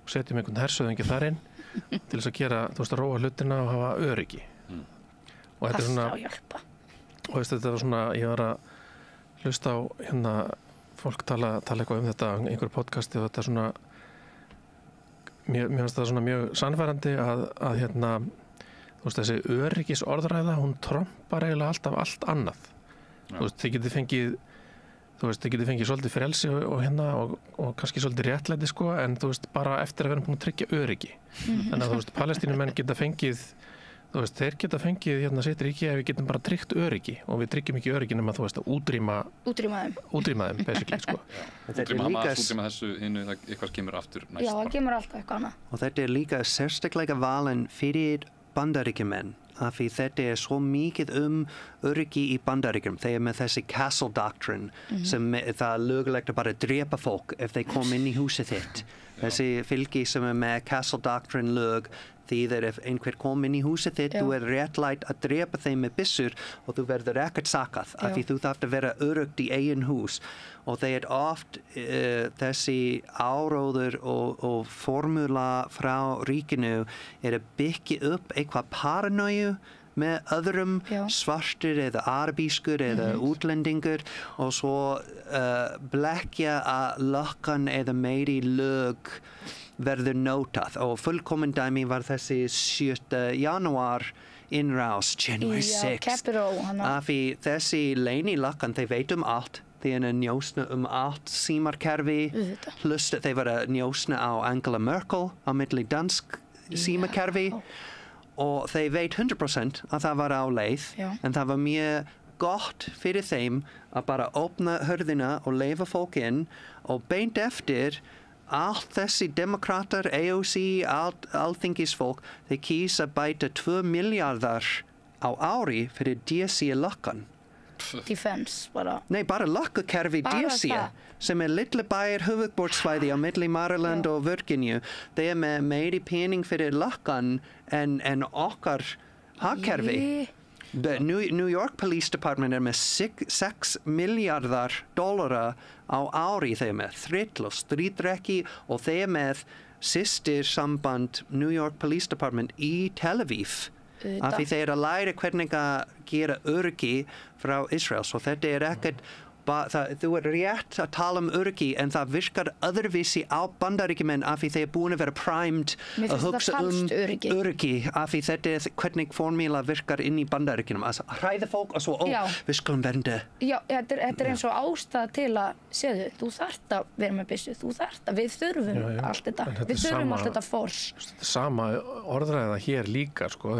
og setjum einhvern hershöfðingja þar inn til þess að gera, þú veist, að róa hlutina og hafa öryggi. Og þetta er svona, og veist, þetta var svona, ég var að hlusta á fólk tala eitthvað þetta, einhverju podcasti, og þetta er svona, mér finnst það svona mjög sannfærandi að þú veist, þessi öryggisorðræða, hún trompar eiginlega alltaf allt annað. Þú veist, þið getið fengið svolítið frelsi og kannski svolítið réttlæti sko, en þú veist, bara eftir að vera búin að tryggja öryggi. Þannig að þú veist, Palestínumenn geta fengið, þú veist, þeir geta fengið sitt ríki ef við getum bara tryggt öryggi, og við tryggjum ekki öryggi nema, þú veist, að útrýma þeim, basically, sko. Útrýma þessu hinnu, eitthvað kemur aftur næst. Já, það kemur alltaf eitthvað annað. Og þetta er líka sérstaklega valin fyrir Bandaríkjumenn, af því þetta er svo mikið öryggi í Bandaríkjum. Þeir með þessi castle doctrine, sem það lögulegt að bara drepa fólk ef þeir kom inn í húsið þitt. Þessi fylgi sem með castle doctrine lög, þýðir ef einhver kom inn í húsið þitt, þú réttlætt að drepa þeim með byssur og þú verður ekkert sakað, af því þú þarft að vera öruggt í eigin hús. Og þeir oft þessi áróður og formúla frá ríkinu að byggja upp eitthvað paranoju með öðrum, svartir eða arabískur eða útlendingur, og svo blekkja að löggan eða meiri lög verður notað. Og fullkomin dæmi var þessi 7. janúar innrás, January 6th. Af því þessi leynilöggan, þeir veit allt. Þeir njósna allt símakerfi, þeir var að njósna á Angela Merkel á milli dansk símakerfi, og þeir veit 100% að það var á leið, en það var mjög gott fyrir þeim að bara opna hörðina og leyfa fólk inn, og beint eftir allt þessi demokrater, AOC, alþingisfólk, þeir kýs að bæta 2 milliardar á ári fyrir DSE-löggan. Defense bara. Nei, bara löggakerfi DSE, sem litla bæjar höfuðborgarsvæði á milli Maryland og Virginia. Þeir með meiri pening fyrir löggan en okkar hagkerfi. New York Police Department með 6 milliardar dollara á ári, þeir með þrill og stríðrekki, og þeir með systirsamband New York Police Department í Tel Aviv. Af því þeir að læra hvernig að gera öryggi frá Ísrael, svo þetta ekkert þú rétt að tala öryggi, en það virkar öðruvísi á Bandaríkjumenn, af því þeir búin að vera primed að hugsa öryggi, af því þetta hvernig formúla virkar inn í Bandaríkjunum, að hræða fólk og svo, við skulum vernda. Já, þetta eins og ástæða til að séðu, þú þarft að vera með byssu, við þurfum allt þetta, við þurfum allt þetta force. Sama orðræða hér líka, sko,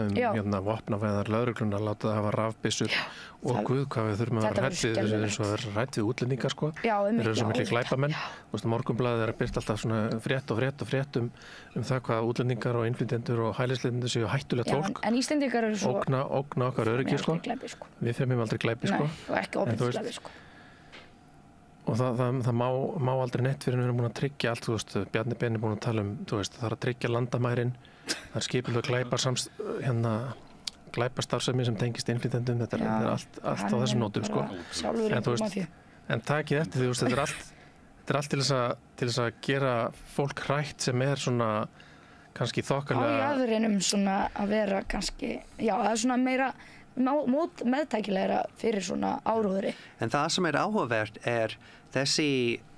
vopnavæðar lögregluna, láta það hafa rafbyssur, og guð, hvað við þurfum að vera hrætt við útlendinga, sko. Þeir eru svo miklu glæpamenn. Morgunblaðið að birta alltaf svona frétt um það hvað útlendingar og innflytjendur og hælisleitendur séu hættulegt fólk. En Íslendingar eru svo ógna okkar öryggi, sko. Við fremjum aldrei glæpi, sko. Og ekki ofbeldi glæpi, sko. Og það má aldrei neitt fyrir að við erum búin að tryggja allt, þú veist, Bjarni Ben búin að tala þú veist, það að tryggja landamærin, það skipulög glæpastarfsemi sem tengist innflytjendum, þetta er allt á þessum nótum, sko. En takið eftir því, þetta er allt til þess að gera fólk hrætt sem svona kannski þokkalega á jaðrinum svona að vera kannski, það er svona meira meðtækilegra fyrir svona áróðri. En það sem áhugavert þessi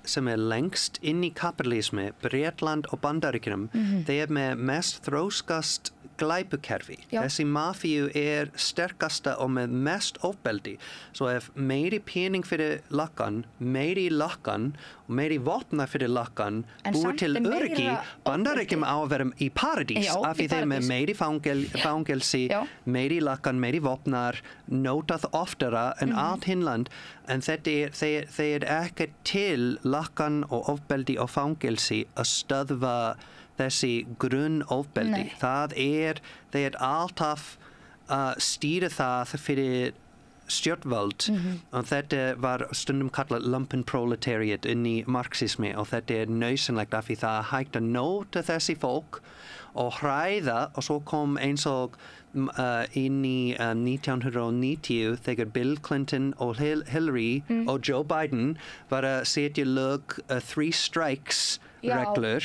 sem lengst inn í kapitalismi, Bretland og Bandaríkjunum, þeir með mest þróskast glæpukerfi. Já. Þessi mafíu sterkasta og með mest ofbeldi. Svo ef meiri pening fyrir lakkan, meiri lakkan og meiri vopna fyrir lakkan búið til öryggi, Bandaríkjum á að vera í paradís af því þeir með meiri fangelsi, meiri lakkan, meiri vopnar, notað oftara en allt Hinland. En þeir ekki til lakkan og ofbeldi og fangelsi að stöðva þessi grunnofbeldi. Þeir alltaf stýra það fyrir stjórnvöld og þetta var stundum kallað lumpenproletariat inn í marxismi og þetta nauðsynlegt af því það hægt að nota þessi fólk og hræða og svo kom eins og inn í 1990 þegar Bill Clinton og Hillary og Joe Biden var að setja lög 3 strikes reglur.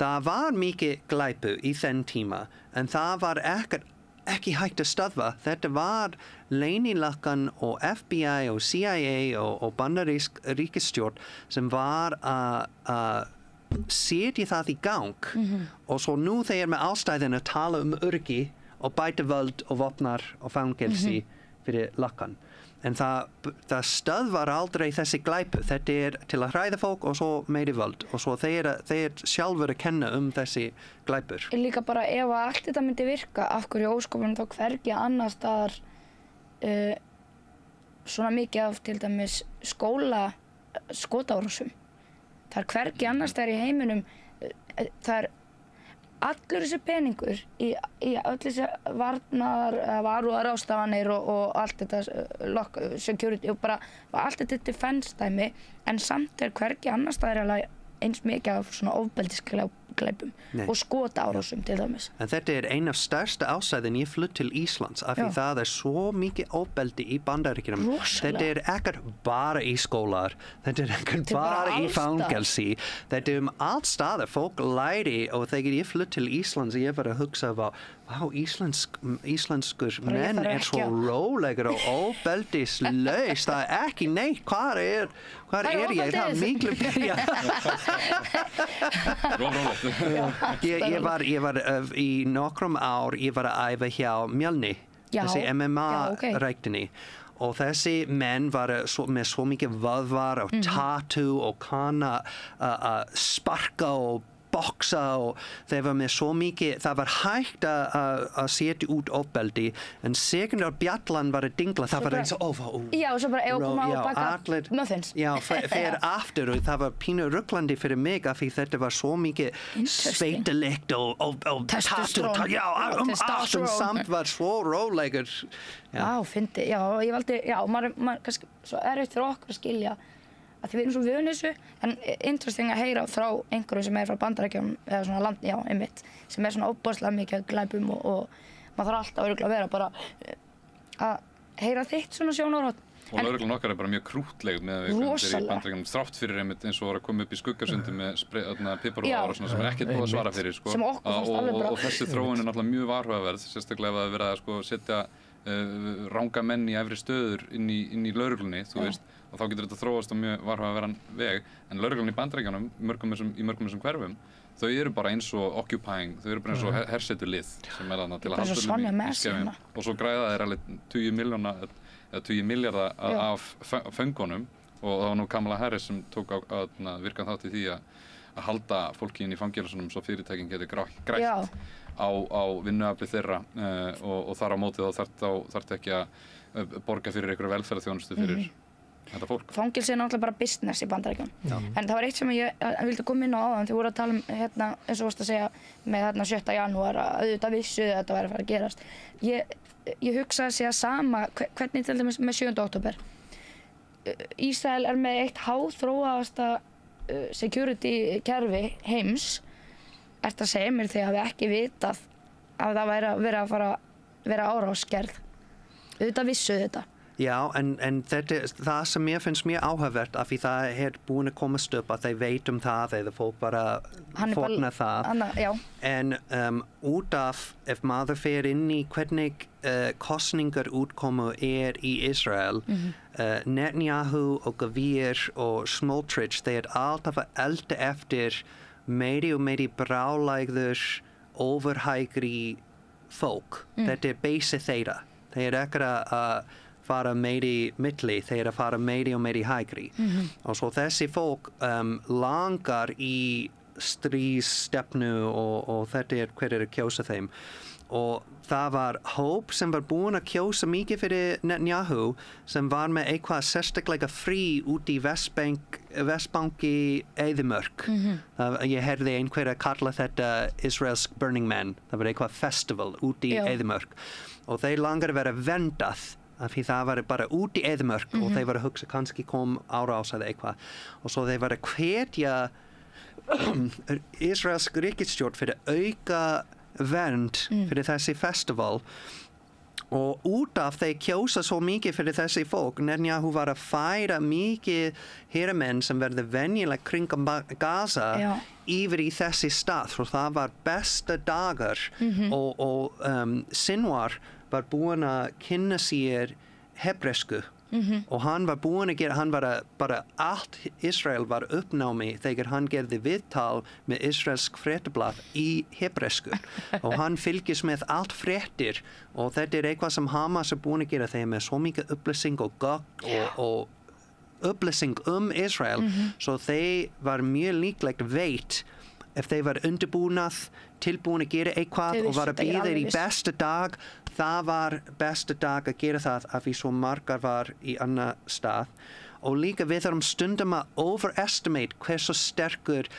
Það var mikið glæpu í þenn tíma en það var ekki hægt að stöðva. Þetta var leynilakkan og FBI og CIA og bandarísk ríkisstjórn sem var að setja það í gang og svo nú þeir með ástæðin að tala öryggi og bæta völd og vopnar og fangelsi fyrir lakkan. En það stöðvar aldrei þessi glæpu. Þetta til að hræða fólk og svo meiri völd og svo þeir sjálfur að kenna þessi glæpur. Líka bara ef allt þetta myndi virka, af hverju óskopunum þá hvergi annars staðar svona mikið af til dæmis skotárásum. Það hvergi annars staðar í heiminum, það allur þessi peningur í öll þessi varúðarástafanir og allt þetta security og bara allt þetta defense dæmi en samt hvergi annars staðar eins mikið af svona ofbeldisglæpum og skotárásum til dæmis. En þetta ein af stærsta ástæðin ég flutt til Íslands af því það svo mikið ofbeldi í Bandaríkjunum. Þetta ekkert bara í skólar, þetta ekkert bara í fangelsi, þetta allt staðar, fólk læri og þegar ég flutt til Íslands ég var að hugsa íslenskur menn svo rólegur og ofbeldislaus, það ekki neitt, hvar er ég, það miklu byrja. Ég var í nokkrum ár, ég var að æfa hjá Mjölni, þessi MMA-ræktinni. Og þessi menn var með svo mikið vöðvar og tattoo og kann að sparka og boxa og þeir var með svo mikið, það var hægt að setja út ofbeldi en sekundar bjallan var að dingla, það var eins og já, og svo bara koma á baka muffins. Já, fyrir aftur og það var pínu ruglandi fyrir mig af því þetta var svo mikið sveitalikt og testosterón. Já, allt samt var svo rólegur. Já, fyndi, já, ég valdi, já, maður kannski svo erfitt fyrir okkur að skilja að við erum svo vön þessu, en interesting að heyra frá einhverjum sem frá Bandaríkjunum eða svona land, já, einmitt, sem svona óbúðslega mikið glæpum og maður þarf alltaf örugglega að vera bara að heyra þitt svona sjónarhorn. Og lögreglan okkar bara mjög krútleg með þeir í Bandaríkjunum, þrátt fyrir einmitt eins og var að koma upp í Skuggasundi með piparúðar og svona sem ekkert búið að svara fyrir, sko. Sem okkur fannst alveg bara. Og þessi þróun náttúrulega mjög varhugaverð, sérstaklega ef það verið að sko setja ranga menn í efri stöður inn í lögreglunni, þú veist, og þá getur þetta þróast á mjög varhugaverðan veg, en lögreglan í Bandaríkjunum, í mörgum þessum hverfum, þau eru bara eins og occupying, þau eru bara eins og herseturlið sem þarna til að halda þeim í skefjum. Og svo græða þeir alveg 20 milljarða af föngunum og það var nú Kamala Harris sem tók að virka þátt í því að halda fólki inn í fangelsunum svo fyrirtækin geti grætt á vinnuafli þeirra og þar á móti þá þarf ekki að borga fyrir einhverja velferðarþjónustu fyrir þetta fólk. Fangelsi náttúrulega bara business í Bandaríkjunum. En það var eitt sem ég vildi koma inn á áðan, þau voru að tala eins og varst að segja með 7. janúar að auðvitað vissu þetta væri að fara að gerast. Ég hugsaði að segja sama, hvernig til dæmis með 7. október. Ísrael með eitt háþróaðasta security kerfi heims. Ertu að segja mér þegar við ekki vitað að það væri að vera árásgerð? Auðvitað vissu þetta. Já, en það sem mér finnst mjög áhugavert af því það búin að komast upp að þeir veit það eða fólk bara fórna það. En út af ef maður fer inn í hvernig kosningar útkomu í Israel, Netanyahu og Gavir og Smotrich, þeir alltaf að elda eftir meiri og meiri brálægður, overhægri fólk, þetta basið þeirra. Þeir ekki að fara meiri milli, þeir að fara meiri og meiri hægri. Og svo þessi fólk langar í stríðsstefnu og þetta hver að kjósa þeim. Og það var hóp sem var búin að kjósa mikið fyrir Netanyahu sem var með eitthvað sérstaklega frí út í Vestbanki Eyðimörk. Ég heyrði einhver að kalla þetta Israel's Burning Man. Það var eitthvað festival út í Eyðimörk. Og þeir langar að vera vendað af því það var bara út í Eyðimörk og þeir var að hugsa kannski kom árás eða eitthvað. Og svo þeir var að hvetja Israelsk ríkisstjórn fyrir að auka vernd fyrir þessi festival og út af þeir kjósa svo mikið fyrir þessi fólk. Netanyahu var að færa mikið herramenn sem verði venjulega kringum Gaza yfir í þessi stað. Så það var besta dagar og Sinwar var búin að kynna sér hebresku. Og hann var búin að gera, hann var bara allt Israel var uppnámi þegar hann gerði viðtal með Israelsk fréttablað í hebresku og hann fylgist með allt fréttir og þetta eitthvað sem Hamas búin að gera þegar með svo mikið upplýsing og gögn og upplýsing Israel svo þeir var mjög líklegt veit ef þeir var undirbúnað tilbúin að gera eitthvað og var að bíða í besta dag það var besta dag að gera það af því svo margar var í annar stað og líka við þurfum stundum að overestimate hversu sterkur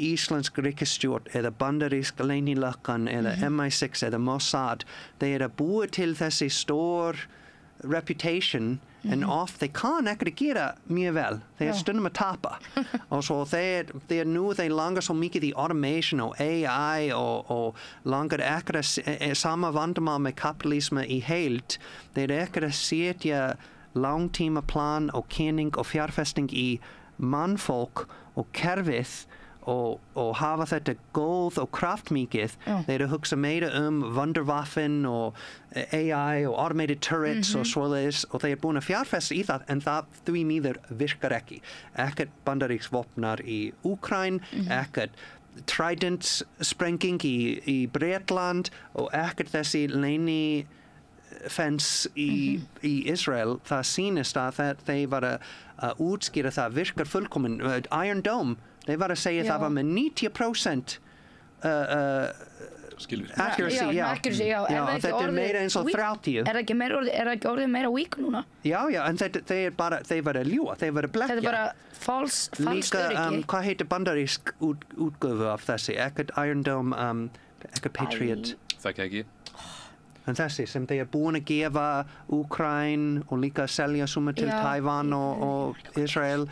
íslensk ríkisstjórn eða bandarísk leynilöggan eða MI6 eða Mossad þeir að búa til þessi stór reputation en oft þeir kann ekki gera mjög vel þeir stundum að tapa og svo þeir nú þeir langar svo mikið í automation og AI og langar ekki sama vandamál með kapitalisme í heild þeir ekki að setja langtímaplan og kynning og fjárfesting í mannfólk og kerfið og hafa þetta góð og kraftmikið þeir hugsa meira Wunderwaffen og AI og automated turrets og svoleiðis og þeir búin að fjárfesta í það en það því miður virkar ekki ekkert bandaríkjavopnar í Úkraínu ekkert Trident sprenging í Bretland og ekkert þessi leyni fence í Israel það sýnist að þeir var að útskýra það virkar fullkomin Iron Dome þeir var að segja það var með 90% accuracy, þetta meira eins og 30 Er ekki orðið meira weak núna? Já, en þeir var að ljúga, þeir var að blekja Þetta bara falskt öryggi Hvað heitir bandarísk útgöfu af þessi? Ekkert Iron Dome, ekkert Patriot Þekki ekki En þessi sem þeir búin að gefa Úkraínu og líka selja suma til Taiwan og Israel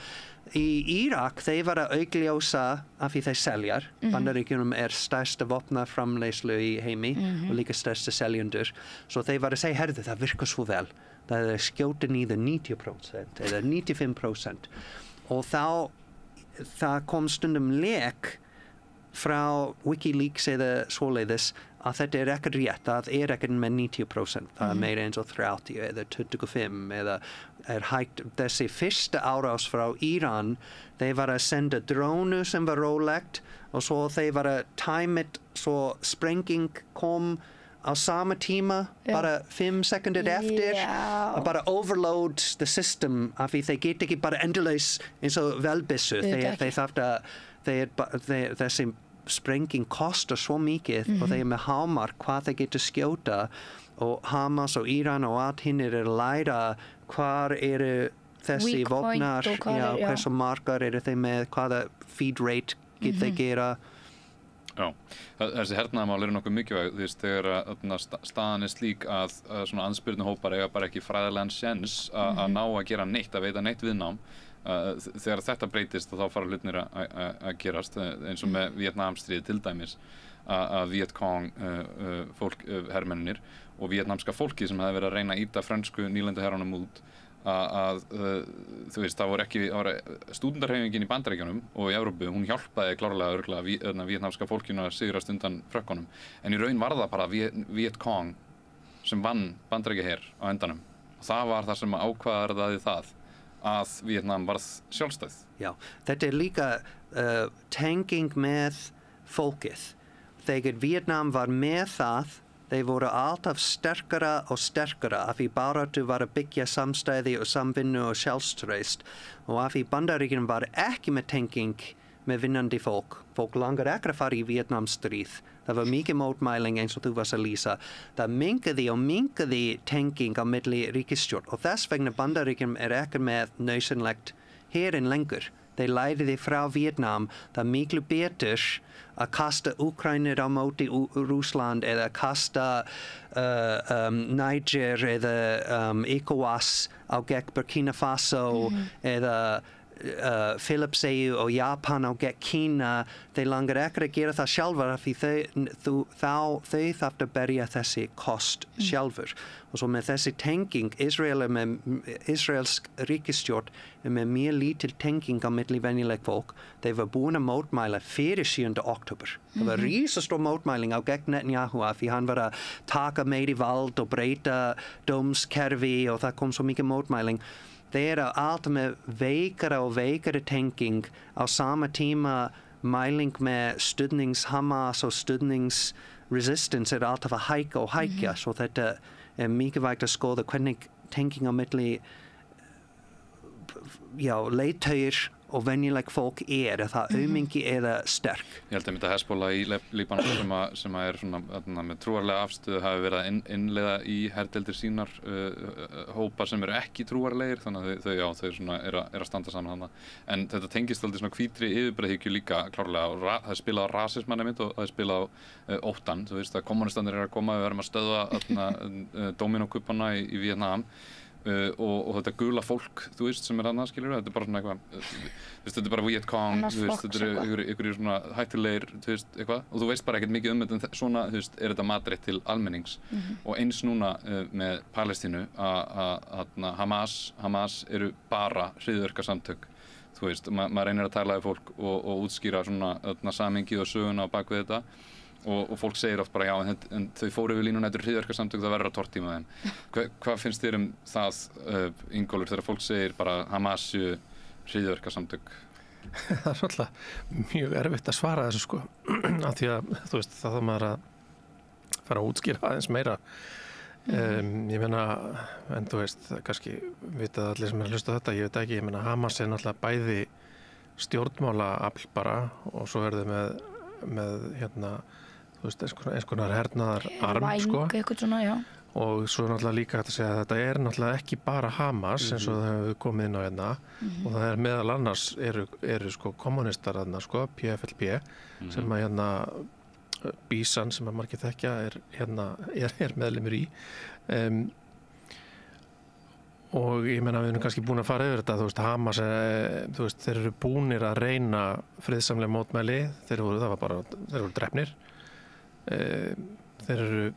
Í Írak, þeir var að augljósa af því þeir seljar. Bandaríkjunum stærsta vopnaframleiðslu í heimi og líka stærsta seljendur. Svo þeir var að segja, herðu, það virkar svo vel. Það skjóta niður 90% eða 95%. Og það kom stundum lek frá Wikileaks eða svoleiðis að þetta ekki rétt, það ekki með 90%, það meira eins og 30 eða 25 eða hægt þessi fyrsta árás frá Íran, þeir var að senda drónu sem var rólegt og svo þeir var að tæmit svo sprenging kom á sama tíma, bara 5 sekundir eftir, og bara overload the system af því þeir get ekki bara endalaus eins og velbissu, þeir þarf að þessi sprenging kostar svo mikið og þeir með hámark hvað þeir getur skjóta og Hamas og Íran og allt hinn að læra hvar þessi vopnar hversu margar þeir með hvaða feed rate get þeir gera Já, þessi hernaðarmál nokkuð mikilvæg þegar staðan slík að svona andspyrnuhópar eiga bara ekki fræðilegan séns að ná að gera neitt, að veita neitt viðnám þegar þetta breytist þá fara hlutnir að gerast eins og með Vietnamstríð til dæmis að Vietcong hermennir og vietnamska fólki sem hefði verið að reyna að ýta frönsku nýlenduherrunum út þú veist, það voru ekki stúdentarhreyfingin í Bandaríkjunum og í Evrópu, hún hjálpaði klárlega örgulega vietnamska fólkinu að sigrast undan frökkunum en í raun var það bara Vietcong sem vann Bandaríkjaher á endanum og það var það sem ákvaðaði það að Vietnam varð sjálfstæð. Já, þetta líka tenging með fólkið. Þegar Vietnam var með það þeir voru alltaf sterkara og sterkara af því baráttu var að byggja samstæði og samvinnu og sjálfstraust og af því Bandaríkjunum var ekki með tenging með vinnandi fólk langar ekki að fara í Vietnamstríð. Það var mikið mótmæling eins og þú varst að lýsa. Það minkaði tenging á milli ríkisstjórn og þess vegna Bandaríkjunum ekki með nauðsynlegt herinn lengur. Þeir læriði frá Vietnam, það miklu betur að kasta Úkraínur á móti Rússland eða kasta Niger eða ECOWAS á gegn Burkina Faso eða Filippseyju og Japan á gegn Kína. Þeir langar ekki að gera það sjálfur af því þau þarf að berja þessi kost sjálfur. Og svo með þessi tenging, Ísraelsk ríkisstjórn með mjög lítil tenging á milli venjuleg fólk. Þeir var búin að mótmæla fyrir 7. október. Það var risastór mótmæling á gegn Netanyahu af því hann var að taka meiri vald og breyta dómskerfi og það kom svo mikið mótmæling. Þeir alltaf með veikara og veikara tenging á sama tíma mæling með stuðnings Hamas og stuðnings resistance alltaf að hækka og hækka. Svo þetta mikilvægt að skoða hvernig tenging á milli leiðtogir og venjuleg fólk er það aumingi eða sterk. Ég held að Hezbollah í Líbanon sem er svona með trúarlega afstöðu hafi verið að innleiða í herdeildir sínar hópa sem eru ekki trúarlegir þannig að þau svona er að standa saman þarna. En þetta tengist aldrei svona hvítri yfirbreiðhyggju líka klárlega og það er spilað á rasismann einmitt og það er spilað á óttan. Þú veist að kommunistanir eru að koma, við verðum að stöðva dóminókuppana í Vietnam. Og þetta gula fólk, þú veist, sem er þarna, skilur þetta er bara svona eitthvað, þetta er bara Viet Cong, þetta er ykkur svona hættulegir, þú veist, eitthvað, og þú veist bara ekkert mikið þetta, en svona, þú veist, er þetta matreitt til almennings. Og eins núna með Palestínu að Hamas eru bara hryðjuverkasamtök, þú veist, maður reynir að tala við fólk og útskýra svona samhengið og söguna á bak við þetta. Og fólk segir oft bara en þau fóru við línuna eftir hryðjuverkasamtök það verður að tortíma þeim. Hvað finnst þér það, Ingólfur, þegar fólk segir bara Hamas hryðjuverkasamtök? Það er alltaf mjög erfitt að svara þessu sko af því að þú veist það maður að fara að útskýra aðeins meira. Ég meina, en þú veist kannski vita allir sem er að hlusta þetta, ég veit ekki, ég meina Hamas er náttúrulega bæði stjórnmálaafl bara og svo er þau með þú veist, eins konar hernaðar arm, sko. Eitthvað svona, já. Og svo náttúrulega líka hægt að segja að þetta er náttúrulega ekki bara Hamas eins og það hefur komið inn á hérna og það er meðal annars eru sko kommunistar hérna, sko, PFLP sem að hérna Bísan sem að margir þekkja er meðlimur í og ég meina við erum kannski búin að fara yfir þetta, þú veist, Hamas þú veist, þeir eru búnir að reyna friðsamlega mótmæli, þeir voru drepnir þeir eru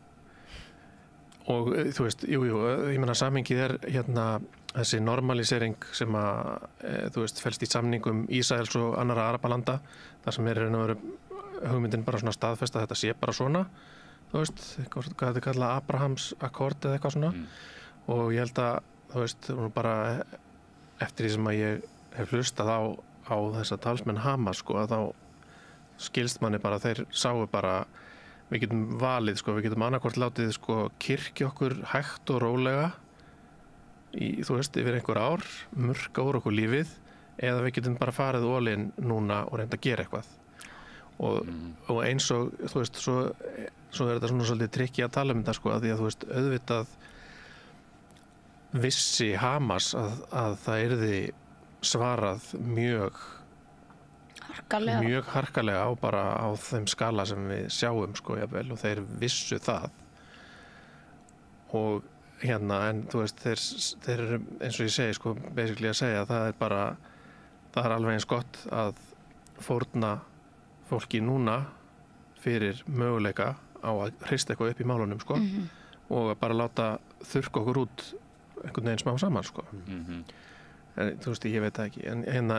og þú veist, jú, ég meina samhengið er hérna þessi normalisering sem að þú veist, felst í samningum Ísraels og annarra arabalanda, þar sem er hugmyndin bara svona staðfest að þetta sé bara svona, þú veist, hvað þetta kallað Abrahams akkord eða eitthvað svona og ég held að þú veist, bara eftir því sem að ég hef hlustað á þessa talsmenn Hamas, sko, að þá skilst manni bara, þeir sáu bara við getum valið, sko, við getum annarkvort látið, sko, kirkja okkur hægt og rólega þú veist, yfir einhver ár, murka úr okkur lífið eða við getum bara farið all-in núna og reynda að gera eitthvað og eins og, þú veist, svo er þetta svona svolítið trikki að tala þetta, sko, að því að, þú veist, auðvitað vissi Hamas að það yrði svarað mjög harkalega á bara á þeim skala sem við sjáum, sko, jafnvel, og þeir vissu það og hérna, en þú veist, þeir eru, eins og ég segi, sko, basically að segja að það er alveg eins gott að fórna fólki núna fyrir möguleika á að hrista eitthvað upp í málunum, sko, og bara láta þurrka okkur út einhvern veginn smá saman, sko. En, þú veist, ég veit það ekki, en hérna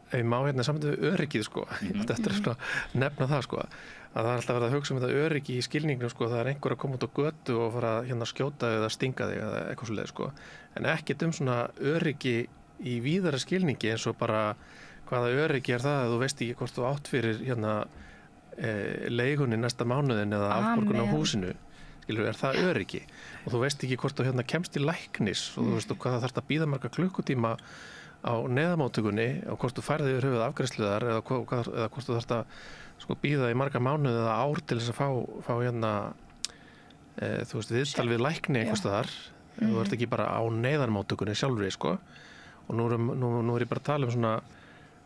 ef ég má hérna saman við öryggið, sko, þetta er svona nefna það, sko, að það er alltaf verið að hugsa þetta öryggi í skilningnum, sko, það er einhver að koma út á götu og fara hérna að skjóta eða stinga þig eða eitthvað svoleiðis, sko, en ekkert svona öryggi í víðara skilningi eins og bara hvaða öryggi er það að þú veist ekki hvort þú átt fyrir hérna leigunni næsta mánuðin eða afborgun á húsinu, skilur, það öryggi og þú veist ekki hvort þú hérna kemst í læknis og þú veist hvað það þarf að bíða marga klukkutíma á neðamóttökunni og hvort þú færði yfir höfuð afgreiðsluðar eða hvort þú þarf að sko bíða í marga mánuði eða ár til þess að fá hérna þú veist viðtal við lækni einhvers staðar, þú ert ekki bara á neðarmóttökunni sjálfri sko og nú er ég bara að tala svona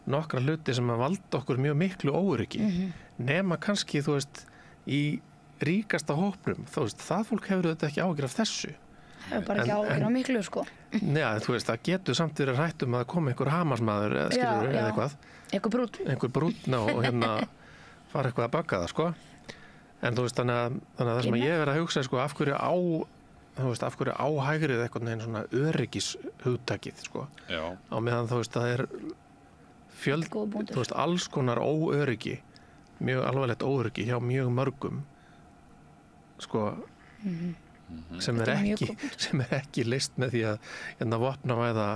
nokkra hluti sem að valda okkur mjög miklu óöryggi nema kannski þú veist í ríkasta hópnum, þú veist, það fólk hefur þetta ekki áhyggjur af þessu. Það er bara ekki áhyggjur af miklu, sko. Já, þú veist, það getur samt verið hrætt að koma einhver Hamasmaður eða skilur eða eitthvað. Einhver brúnn og hérna fara eitthvað að baka það, sko. En þú veist, þannig að það sem ég verið að hugsa, sko, af hverju á hægrið eitthvað neginn svona öryggishugtakið, sko. Já. Á meðan, þú veist, það er þú veist, alls konar óöryggi, mjög alvarlegt óöryggi hjá mjög mörgum sko sem er ekki leyst með því að hérna vopnavæða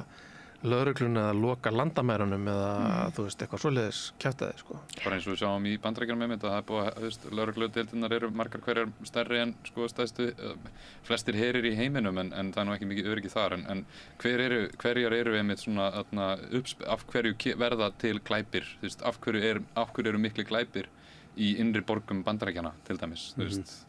lögregluna eða loka landamærunum eða þú veist eitthvað svoleiðis kjaftaði sko. Bara eins og við sjáum í Bandaríkjunum einmitt að það er búið að lögregludeildirnar eru margar hverjar sko en sko stærstu flestir herir í heiminum en það er nú ekki mikið öryggi þar en hverjar eru einmitt svona af hverju verða til glæpir þú veist af hverju eru mikli glæpir í innri borgum Bandaríkjanna til dæmis þú veist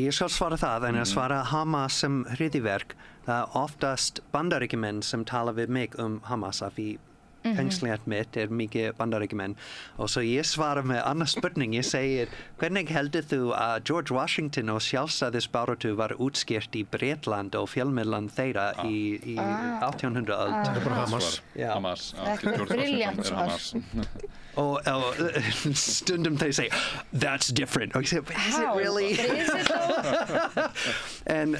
ég skal svara það en að svara Hamas sem hryðjuverk það er oftast bandaríkjumenn sem tala við mig Hamas af því tengslingat mitt er mikið bandaríkjumenn og svo ég svara með annar spurning ég segir hvernig heldur þú að George Washington og sjálfstæðisbaráttu var útskýrt í Bretland og fjölmiðlan þeirra í 1800-öld Það er bara Hamas Hamas Brilliant og stundum þeir segja that's different og ég segja is it really en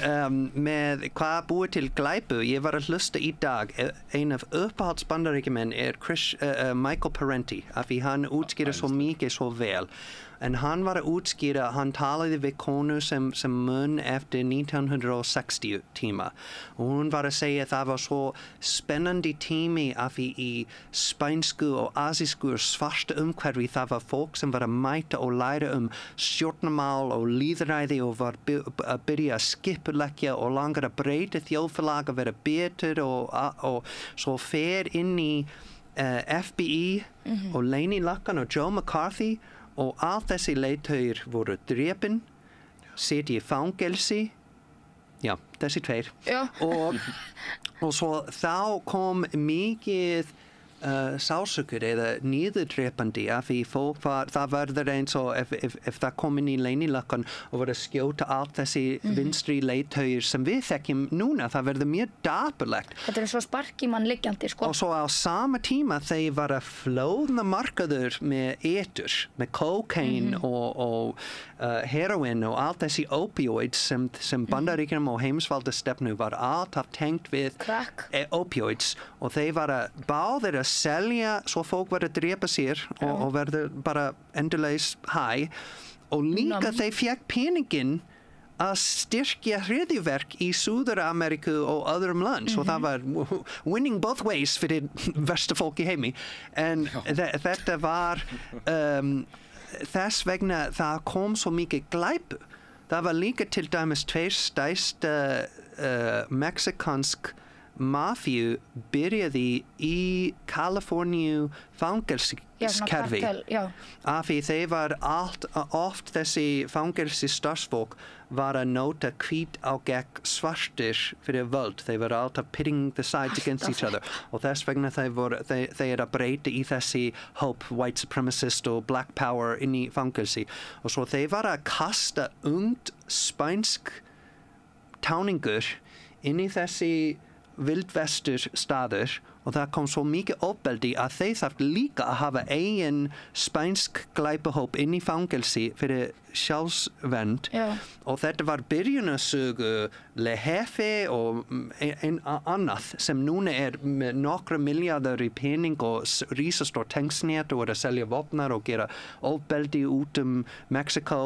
með hvað búið til glæpu ég var að hlusta í dag ein af uppáhalds bandaríkjumenn Michael Parenti af því hann útskýra svo mikið svo vel en hann var að útskýra hann talaði við konu sem mun eftir 1960 tíma og hún var að segja það var svo spennandi tími af því í spænsku og asísku svarta umhverfi það var fólk sem var að mæta og læra stjórnmál og lýðræði og var að byrja að skipuleggja og langar að breyta þjóðfélag að vera betur og svo fer inn í FBI og leynilöggan og Joe McCarthy og allt þessi leiðtogir voru drepin, sitja í fangelsi, já, þessi tveir. Og svo þá kom mikið sársaukur eða niðurdrepandi af því fólk það verður eins og ef það kom inn í leynilöggan og var að skjóta allt þessi vinstri leiðtogir sem við þekkjum núna, það verður mjög dapurlegt. Þetta er svo sparki mann liggjandi, sko. Og svo á sama tíma þeir var að flóðna markaður með eitur, með cocaine og heroin og allt þessi opioids sem Bandaríkjunum og heimsvaldastefnu var alltaf tengt við opioids og þeir var að báðir að selja svo fólk var að drepa sér og verður bara endurleis hæ og líka þeir fekk peningin að styrkja hryðjuverk í Suður-Ameríku og öðrum lands og það var winning both ways fyrir versta fólk í heimi en þetta var þess vegna það kom svo mikið glæpu það var líka til dæmis tveir stærsta mexikansk mafíu byrjaði í Kaliforníu fangelsiskerfi af því þeir var oft þessi fangelsi starfsfólk var að nota hvít á gegn svartir fyrir völd þeir var alltaf pitting the sides against each other og þess vegna þeir að breyta í þessi hóp white supremacist og black power inn í fangelsi og svo þeir var að kasta ungt spænsk táningur inn í þessi vildvestur staður og það kom svo mikið ofbeldi að þeir þarf líka að hafa eigin spænsk glæpahóp inn í fangelsi fyrir sjálfsvernd og þetta var byrjunasögu Le Jefe og annað sem núna með nokkra milljarðar í pening og risastór tengsnet og að selja vopnar og gera ofbeldi út Mexiko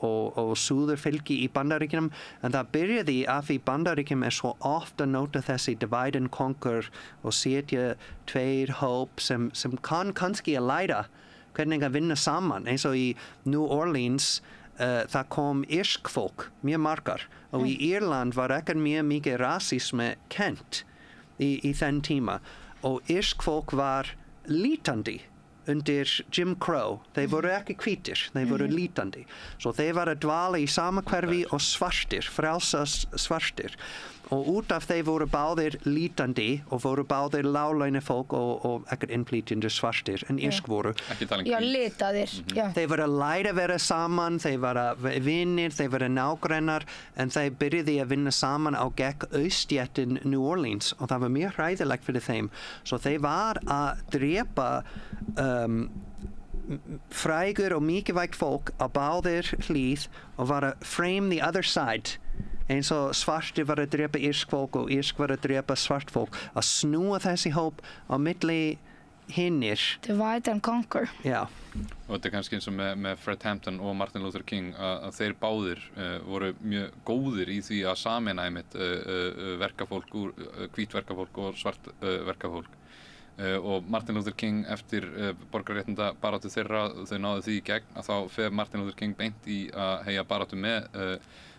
og Suðurfylki í Bandaríkjunum en það byrjaði af því Bandaríkjunum svo ofta nota þessi divide and conquer og setja tveir hóp sem kann kannski að læra hvernig að vinna saman eins og í New Orleans það kom írsk fólk mjög margar og í Írland var ekki mjög mikið rasisme kennt í þenn tíma og írsk fólk var lítandi undir Jim Crow. Þeir voru ekki hvítir, þeir voru lítandi. Svo þeir var að dvala í sama hverfi og svartir, frelsast svartir. Og út af þeir voru báðir lítandi og voru báðir láglauna fólk og ekkert innflytjendur svartir en írsk voru. Já, litaðir. Þeir voru að læra að vera saman, þeir voru vinnir, þeir voru nágrannar en þeir byrjuði að vinna saman á gegn austjættin New Orleans og það var mjög hræðilegt fyrir þeim. Svo þeir var að drepa frægur og mikilvægt fólk á báðir hlið og var að frame the other side eins og svartir var að drepa írsk fólk og írsk var að drepa svart fólk að snúa þessi hóp á milli hinnir. Divide and conquer. Já. Og þetta kannski eins og með Fred Hampton og Martin Luther King að þeir báðir voru mjög góðir í því að sameina einmitt verkafólk úr hvít verkafólk og svart verkafólk. Og Martin Luther King eftir borgarréttinda baráttu þeirra, þau náðu því í gegn að þá fer Martin Luther King beint í að heyja baráttu með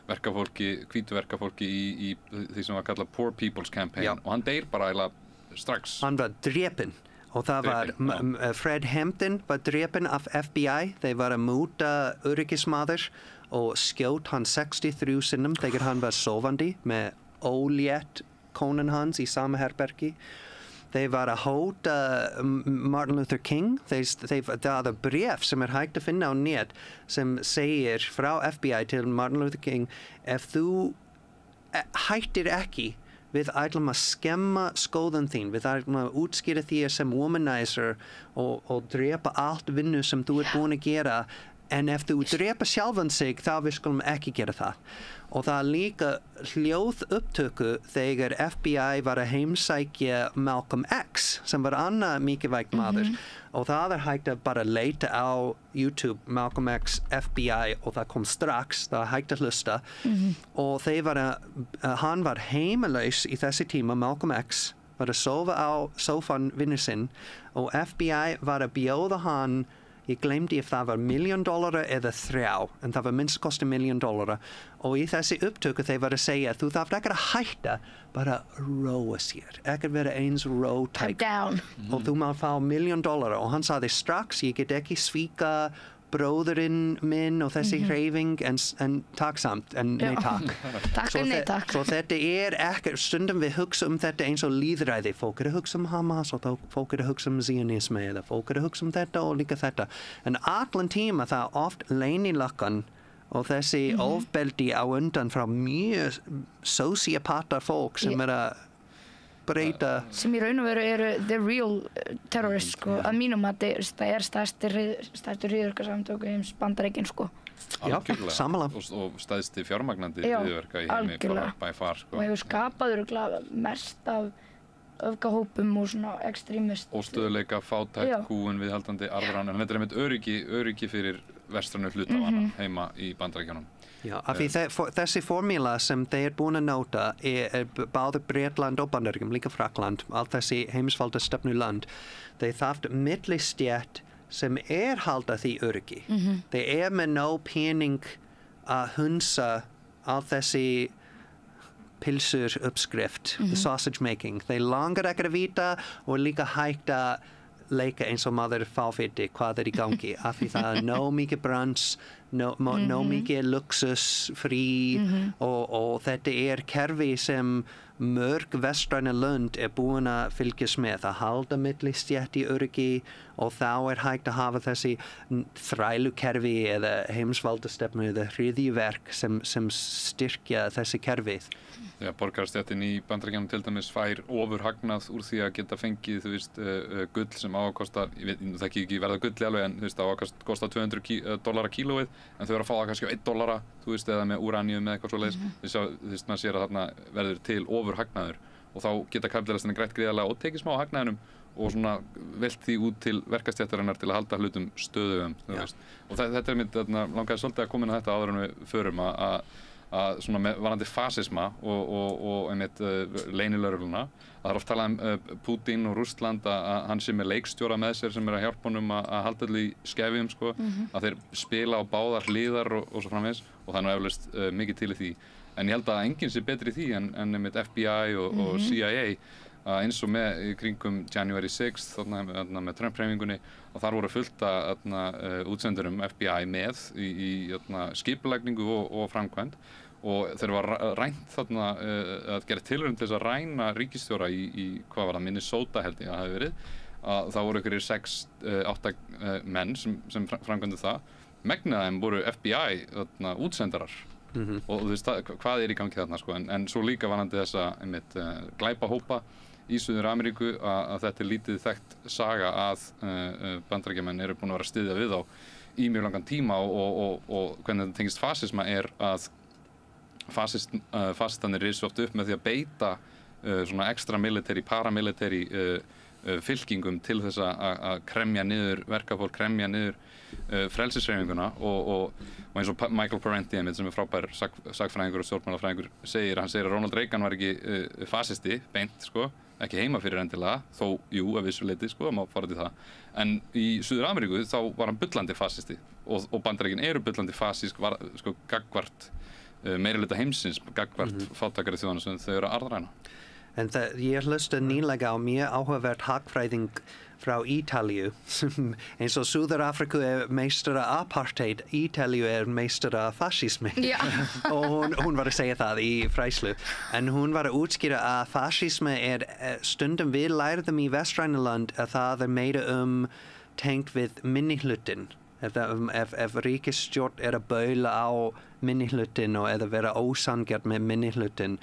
verkafólki, hvítu verkafólki í því sem var kallað Poor People's Campaign og hann deyr bara eiginlega strax. Hann var drepinn og það var Fred Hampton var drepinn af FBI, þeir var að múta öryggismaður og skjót hann 63 sinnum þegar hann var sofandi með ólétt konan hans í sama herbergi. Þeir var að hóta Martin Luther King. Það er bréf sem hægt að finna á net sem segir frá FBI til Martin Luther King ef þú hættir ekki við ætlum að skemma skoðun þín, við ætlum að útskýra því sem womanizer og drepa allt vinnu sem þú búin að gera en ef þú drepa sjálfan sig þá við skulum ekki gera það. Og það líka hljóð upptöku þegar FBI var að heimsækja Malcolm X sem var annað mikilvægt maður og það hægt að bara leita á YouTube Malcolm X FBI og það kom strax, það hægt að hlusta og hann var heimalaus í þessi tíma, Malcolm X var að sofa á sófan vinnu sinn og FBI var að bjóða hann. Ég glemdi ef það var $1 million eða 3 en það var minnst kosti $1 million og í þessi upptöku þeir var að segja þú þarf ekki að hætta bara róa sér, ekki vera eins rótæk og þú má fá $1 million og hann sagði strax ég get ekki svíka bróðurinn minn og þessi hreyfing en takk samt, en nei takk. Takk en nei takk. Svo þetta ekki, stundum við hugsa þetta eins og lýðræði, fólk að hugsa Hamas og fólk að hugsa Zionisme eða fólk að hugsa þetta og líka þetta. En allan tíma það oft leynilöggan og þessi ofbeldi á undan frá mjög sociopatar fólk sem að breyta. Sem í raun og veru eru the real terrorists sko, að mínum að það stærstu hryðjuverkasamtök heims Bandaríkin sko. Já, samanlega. Og stæðsti fjármagnandi hryðjuverka í heimi bara by far sko. Og hefur skapað mest af öfgahópum og svona extremist. Óstöðuleika, fátækt, kúgun, viðhaldandi, arðran, en þetta einmitt öryggi fyrir vestrænu hluthafanna heima í Bandaríkjunum. Já, af því þessi formúla sem þeir búin að nota báður Bretland og Bandaríkjum, líka Frakkland, allt þessi heimsvaldastefnu land, þeir þarft millistjætt sem haldið því öryggi. Þeir með nóg pening að hunsa allt þessi pilsur uppskrift, the sausage making. Þeir langar ekki að vita og líka hægt að leika eins og maður fáfiti hvað í gangi af því það nóg mikið brans nóg mikið luxus frí og þetta kerfi sem mörg vestræna lönd búin að fylgjast með að halda millistétt í öryggi og þá hægt að hafa þessi þrælukerfi eða heimsvaldastefnu eða hryðjuverk sem styrkja þessi kerfið. Þegar borgarastéttin í Bandaríkjunum til dæmis fær ofurhagnað úr því að geta fengið gull sem á að kosta, ég þekki ekki verða gulli alveg en á að kosta $200 kílóið en þau eru að fá það kannski á $1 eða með úraníum eða eitthvað svoleiðis þess maður sér að þarna verður til ofurhagnaður og þá geta kapitalistinni grætt gríðarlega og tekið smá hagnaðinum og svona velt því út til verkastéttarinnar til að halda hlutum stöðugum og þetta mitt langaði svolítið að koma inn á þetta áður en við förum að svona varandi fasisma og einmitt leynilögregluna, það er oft talað Putin og Rússland að hann sé með leikstjóra með sér sem að hjálpa honum að halda allir í skefjum sko, að þeir spila á báðar hliðar og svo framvegis og það er eflaust mikið til í því. En ég held að enginn sé betri í því en einmitt FBI og CIA eins og með í kringum January 6th þarna með Trump-hreyfingunni og þar voru fullt útsendurum FBI með í skipulagningu og framkvæmd og þeir var rænt þarna að gera tilraun til þess að ræna ríkisstjóra í hvað var það, Minnesota held ég að hafi verið að það voru einhverjir 6-8 menn sem framkvæmdu það megnið af þeim voru FBI útsendarar og þú veist hvað í gangi þarna sko en svo líka varandi þessa einmitt glæpahópa í Suður-Ameríku að þetta lítið þekkt saga að Bandaríkjamenn eru búin að vera að styðja við þá í mjög langan tíma og hvernig þetta tengist fasisma að fasistanir risu oft upp með því að beita svona extra military, paramilitary fylkingum til þess að kremja niður verkafólk, kremja niður frelsishreyfinguna og eins og Michael Parenti sem frábær sagfræðingur og stjórnmálafræðingur hann segir að Ronald Reagan var ekki fasisti beint sko, ekki heima fyrir endilega þó, jú, að vissu leyti sko, má fara til það en í Suður-Ameríku þá var hann bullandi fasisti og Bandaríkin eru bullandi fasísk sko gagnvart meirihluta heimsins gagnvart fátækari þjóðana sem þau eru að arðræna. En ég hlusta nýlega á mjög áhugavert hagfræðing frá Ítalíu eins og Suður-Afríku meistara apartheid, Ítalíu meistara fascismi og hún var að segja það í fræðslu en hún var að útskýra að fascismi stundum við lærðum í Vestrænaland að það meira tengt við minnihlutin ef ríkisstjórn að baula á minnihlutin og eða vera ósanngjarn með minnihlutin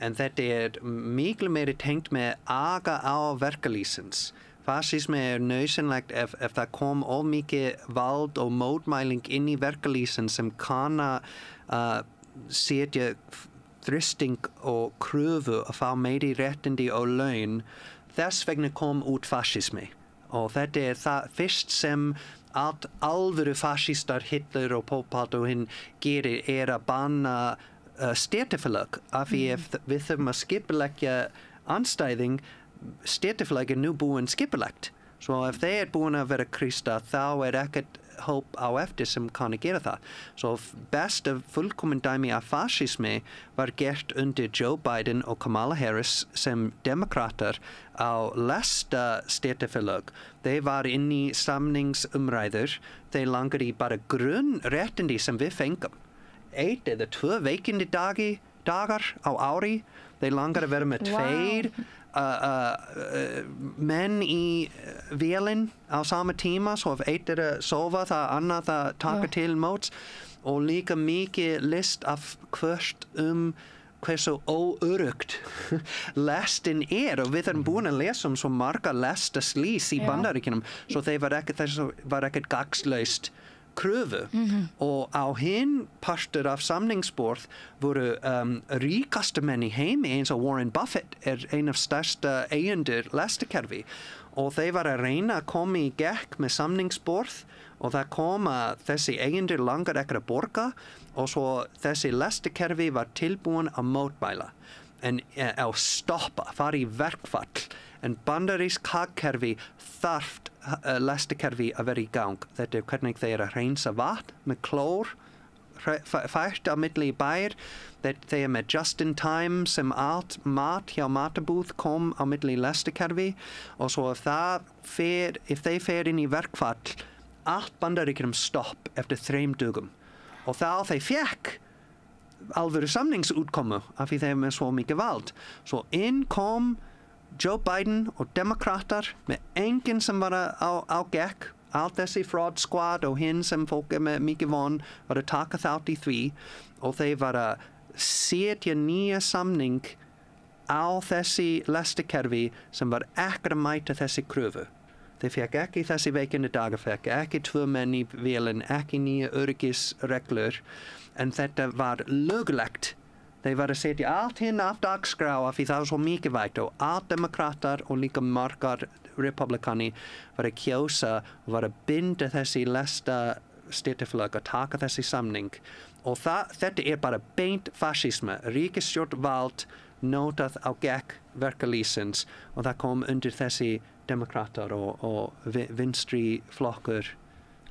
en þetta miklu meira tengt með aga á verkalýsins. Fasismi nauðsynlegt ef það kom of mikið vald og mótmæling inn í verkalýsin sem kann að setja þrýsting og kröfu að fá meiri réttindi og laun, þess vegna kom út fasismi og þetta það fyrst sem alvöru fascistar Hitler og Pol Pot og hinn gerir að banna stéttafélag af því við þurfum að skipuleggja andstæðing stéttafélag nú búin skipulagt svo ef þeir búin að vera kristna þá ekkert hóp á eftir sem kann að gera það svo besta fullkomin dæmi af fascismi var gert undir Joe Biden og Kamala Harris sem demokrater á lesta stéttafélag þeir var inn í samningsumræður þeir langar í bara grunnréttindi sem við fengum 1 eða 2 veikindi dagar á ári þeir langar að vera með 2 menn í vélinn á sama tíma svo ef 1 að sofa það annað að taka til móts og líka mikið list af hvert hversu óöruggt lestin og við erum búin að lesa svo marga lestaslys í Bandaríkjunum svo þeir var ekkert gagnslaust kröfu og á hinn partur af samningsborð voru ríkastu menn í heimi eins og Warren Buffett ein af stærsta eigendur lestakerfi og þeir var að reyna að koma í gegn með samningsborð og það kom að þessi eigendur langar ekki að borga og svo þessi lestakerfi var tilbúin að mótmæla en að stoppa, fara í verkfall en bandarísk hagkerfi þarf lestakerfi að vera í gang. Þetta hvernig þeir að reynsa vatn með klór fært á milli í bæir þeir með just in time sem allt mat hjá matabúð kom á milli lestakerfi og svo ef þeir fer inn í verkfall allt Bandaríkjunum stopp eftir 3 dögum og þá þeir fekk alvöru samningsútkomu af því þeir með svo mikið vald svo inn kom Joe Biden og demokrater með enginn sem var á gekk allt þessi fraud squad og hinn sem fólk með mikið von var að taka þátt í því og þeir var að setja nýja samning á þessi lestakerfi sem var ekki að mæta þessi kröfu þeir fekk ekki þessi veikindi daga fekk ekki 2 menn í vélinn ekki nýja öryggisreglur en þetta var löglegt þeir var að setja allt hinn af dagskrá af því það var svo mikilvægt og allt demokrater og líka margar republikani var að kjósa og var að binda þessi lesta stéttafélag að taka þessi samning og þetta bara beint fascisma, ríkisstjórn vald notað á gegn verkalýðsins og það kom undir þessi demokratar og vinstri flokkur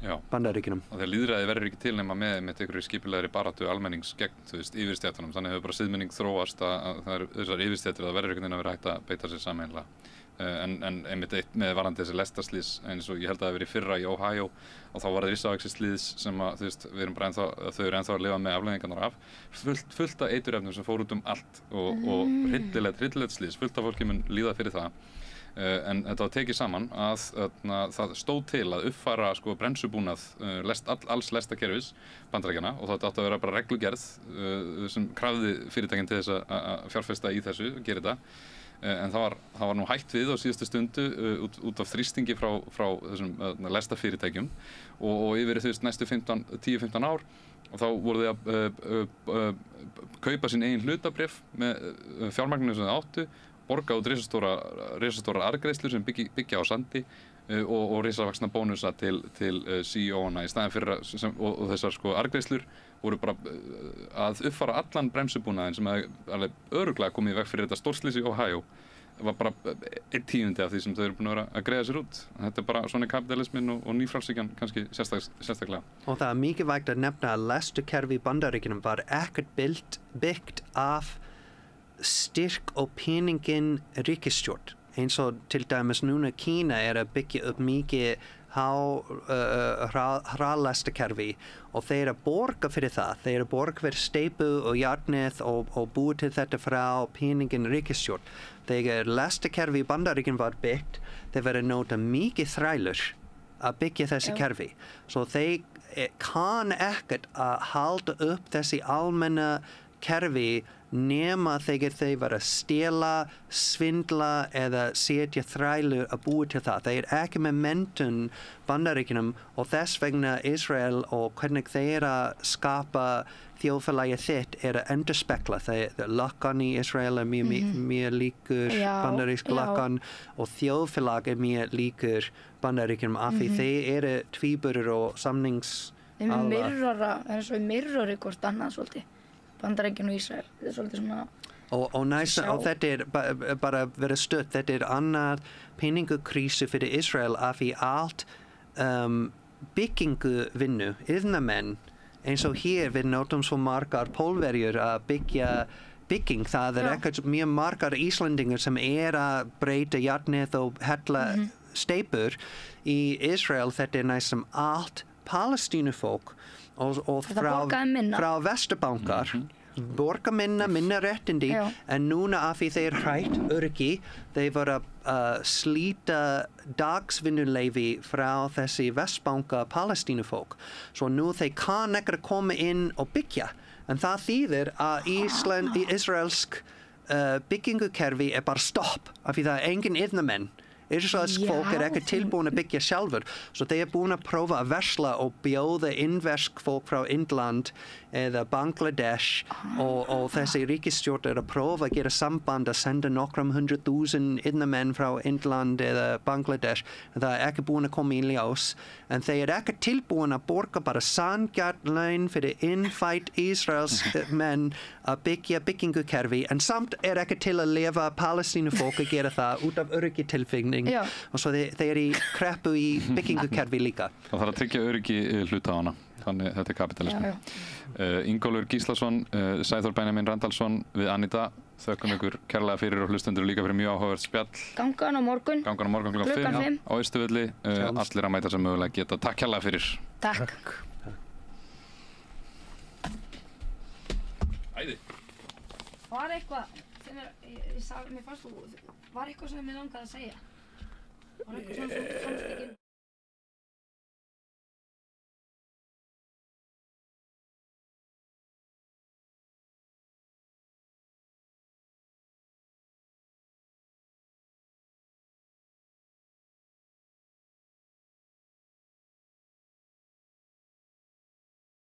Bandaríkjunum. Og þegar lýðræði verður ekki til nema með einhverju skipulegri baráttu almennings gegn, yfirstéttunum, þannig hefur bara siðmenning þróast að það þessar yfirstéttir það verður einhvern veginn að vera hægt að beita sér sameiginlega. En einmitt eitt með varðandi þessi lestarslys eins og ég held að það hefur verið fyrra í Ohio og þá var það risavaxið slys sem að við erum bara þau eru ennþá að lifa með afleiðingarnar af fullt af eiturefnum sem fór út allt og hryllilegt slys, fullt af fólki mun líða fyrir það. En þetta var tekið saman að það stóð til að uppfæra bremsubúnað alls lestakerfis Bandaríkjanna og þetta átti að vera bara reglugerð sem krafði fyrirtækin til þess að fjárfesta í þessu, gera þetta. En það var nú hætt við á síðustu stundu út af þrýstingi frá þessum lestafyrirtækjum og yfir næstu 10-15 ár og þá voru þau að kaupa sín eigin hlutabréf með fjármagninu sem þau áttu, borga út risastórar arðgreiðslur sem byggja á sandi og risavaxna bónusa til CEO-na í staðinn fyrir og þessar arðgreiðslur voru bara að uppfæra allan bremsubúnaðinn sem alveg örugglega komið í veg fyrir þetta stórslys í Ohio var bara 1/10 af því sem þau eru búin að vera að greiða sér út. Þetta bara svona kapitalismin og nýfrjálshyggjan kannski sérstaklega. Og það mikilvægt að nefna að lestukerfi í Bandaríkjunum var ekkert byggt af styrk og peningin ríkisstjórn. Eins og til dæmis núna Kína að byggja upp mikið hraðlestakerfi og þeir að borga fyrir það. Þeir að borga fyrir steypu og járnið og búið til þetta frá peningin ríkisstjórn. Þegar lestakerfi í Bandaríkjunum var byggt, þeir verið nota mikið þrælur að byggja þessi kerfi. Svo þeir kann ekkert að halda upp þessi almenna kerfi nema þegar þeir var að stela, svindla eða setja þrælur að búa til það. Þeir ekki með menntun Bandaríkjunum og þess vegna Ísrael og hvernig þeir að skapa þjóðfélagi þitt að endurspegla. Lakkan í Ísrael mjög líkur bandarísk lakkan og þjóðfélag mjög líkur Bandaríkjunum af því þeir tvíburar og samnings... Þeir eins og mirrori hvort annað svolítið. Bandaríkjun og Ísrael, þetta svolítið svona... Og þetta bara verið stutt, þetta annar peningakrísu fyrir Ísrael af því allt bygginguvinnu, iðnamenn, eins og hér við notum svo margar Pólverjur að bygging, það ekkert mjög margar Íslendingar sem að breyta járnið og hella steypur. Í Ísrael þetta næstum allt Palestínufólk og frá Vesturbankar borga minna réttindi en núna af því þeir hrætt öryggi þeir voru að slíta dagsvinnuleyfi frá þessi Vestbanka Palestínufólk svo nú þeir kann ekki að koma inn og byggja en það þýðir að Ísraelsk byggingukerfi bara stopp af því það engin iðnamenn. Ísraelsk fólk ekki tilbúin að byggja sjálfur svo þeir búin að prófa að versla og bjóða indversk fólk frá Indland eða Bangladesh og þessi ríkisstjórn að prófa að gera samband að senda nokkrum 100,000 iðnamenn frá Indland eða Bangladesh en það ekki búin að koma í ljós en þeir ekki tilbúin að borga bara sanngjarnt laun fyrir innfædd Ísraelsk menn að byggja byggingukerfi en samt ekki til að lifa Palestínufólk að gera það út af öryggitilfinning og svo þeir í kreppu í byggingukerfi líka. Það þarf að tryggja öryggi hluthafanna, þannig þetta kapitalismi. Ingólfur Gíslason, Sæþór Benjamin Randalsson við Anita, þökkum ykkur kærlega fyrir og hlustendur líka fyrir mjög áhugavert spjall. Gangan á morgun klukkan 5 á Austurvelli, allir að mæta sem mögulega geta. Takk kærlega fyrir. Takk. Æði. Var eitthvað sem mér fannst þú, var eitthvað sem mér langaði að segja? Var eitthvað sem þú fannst ekki?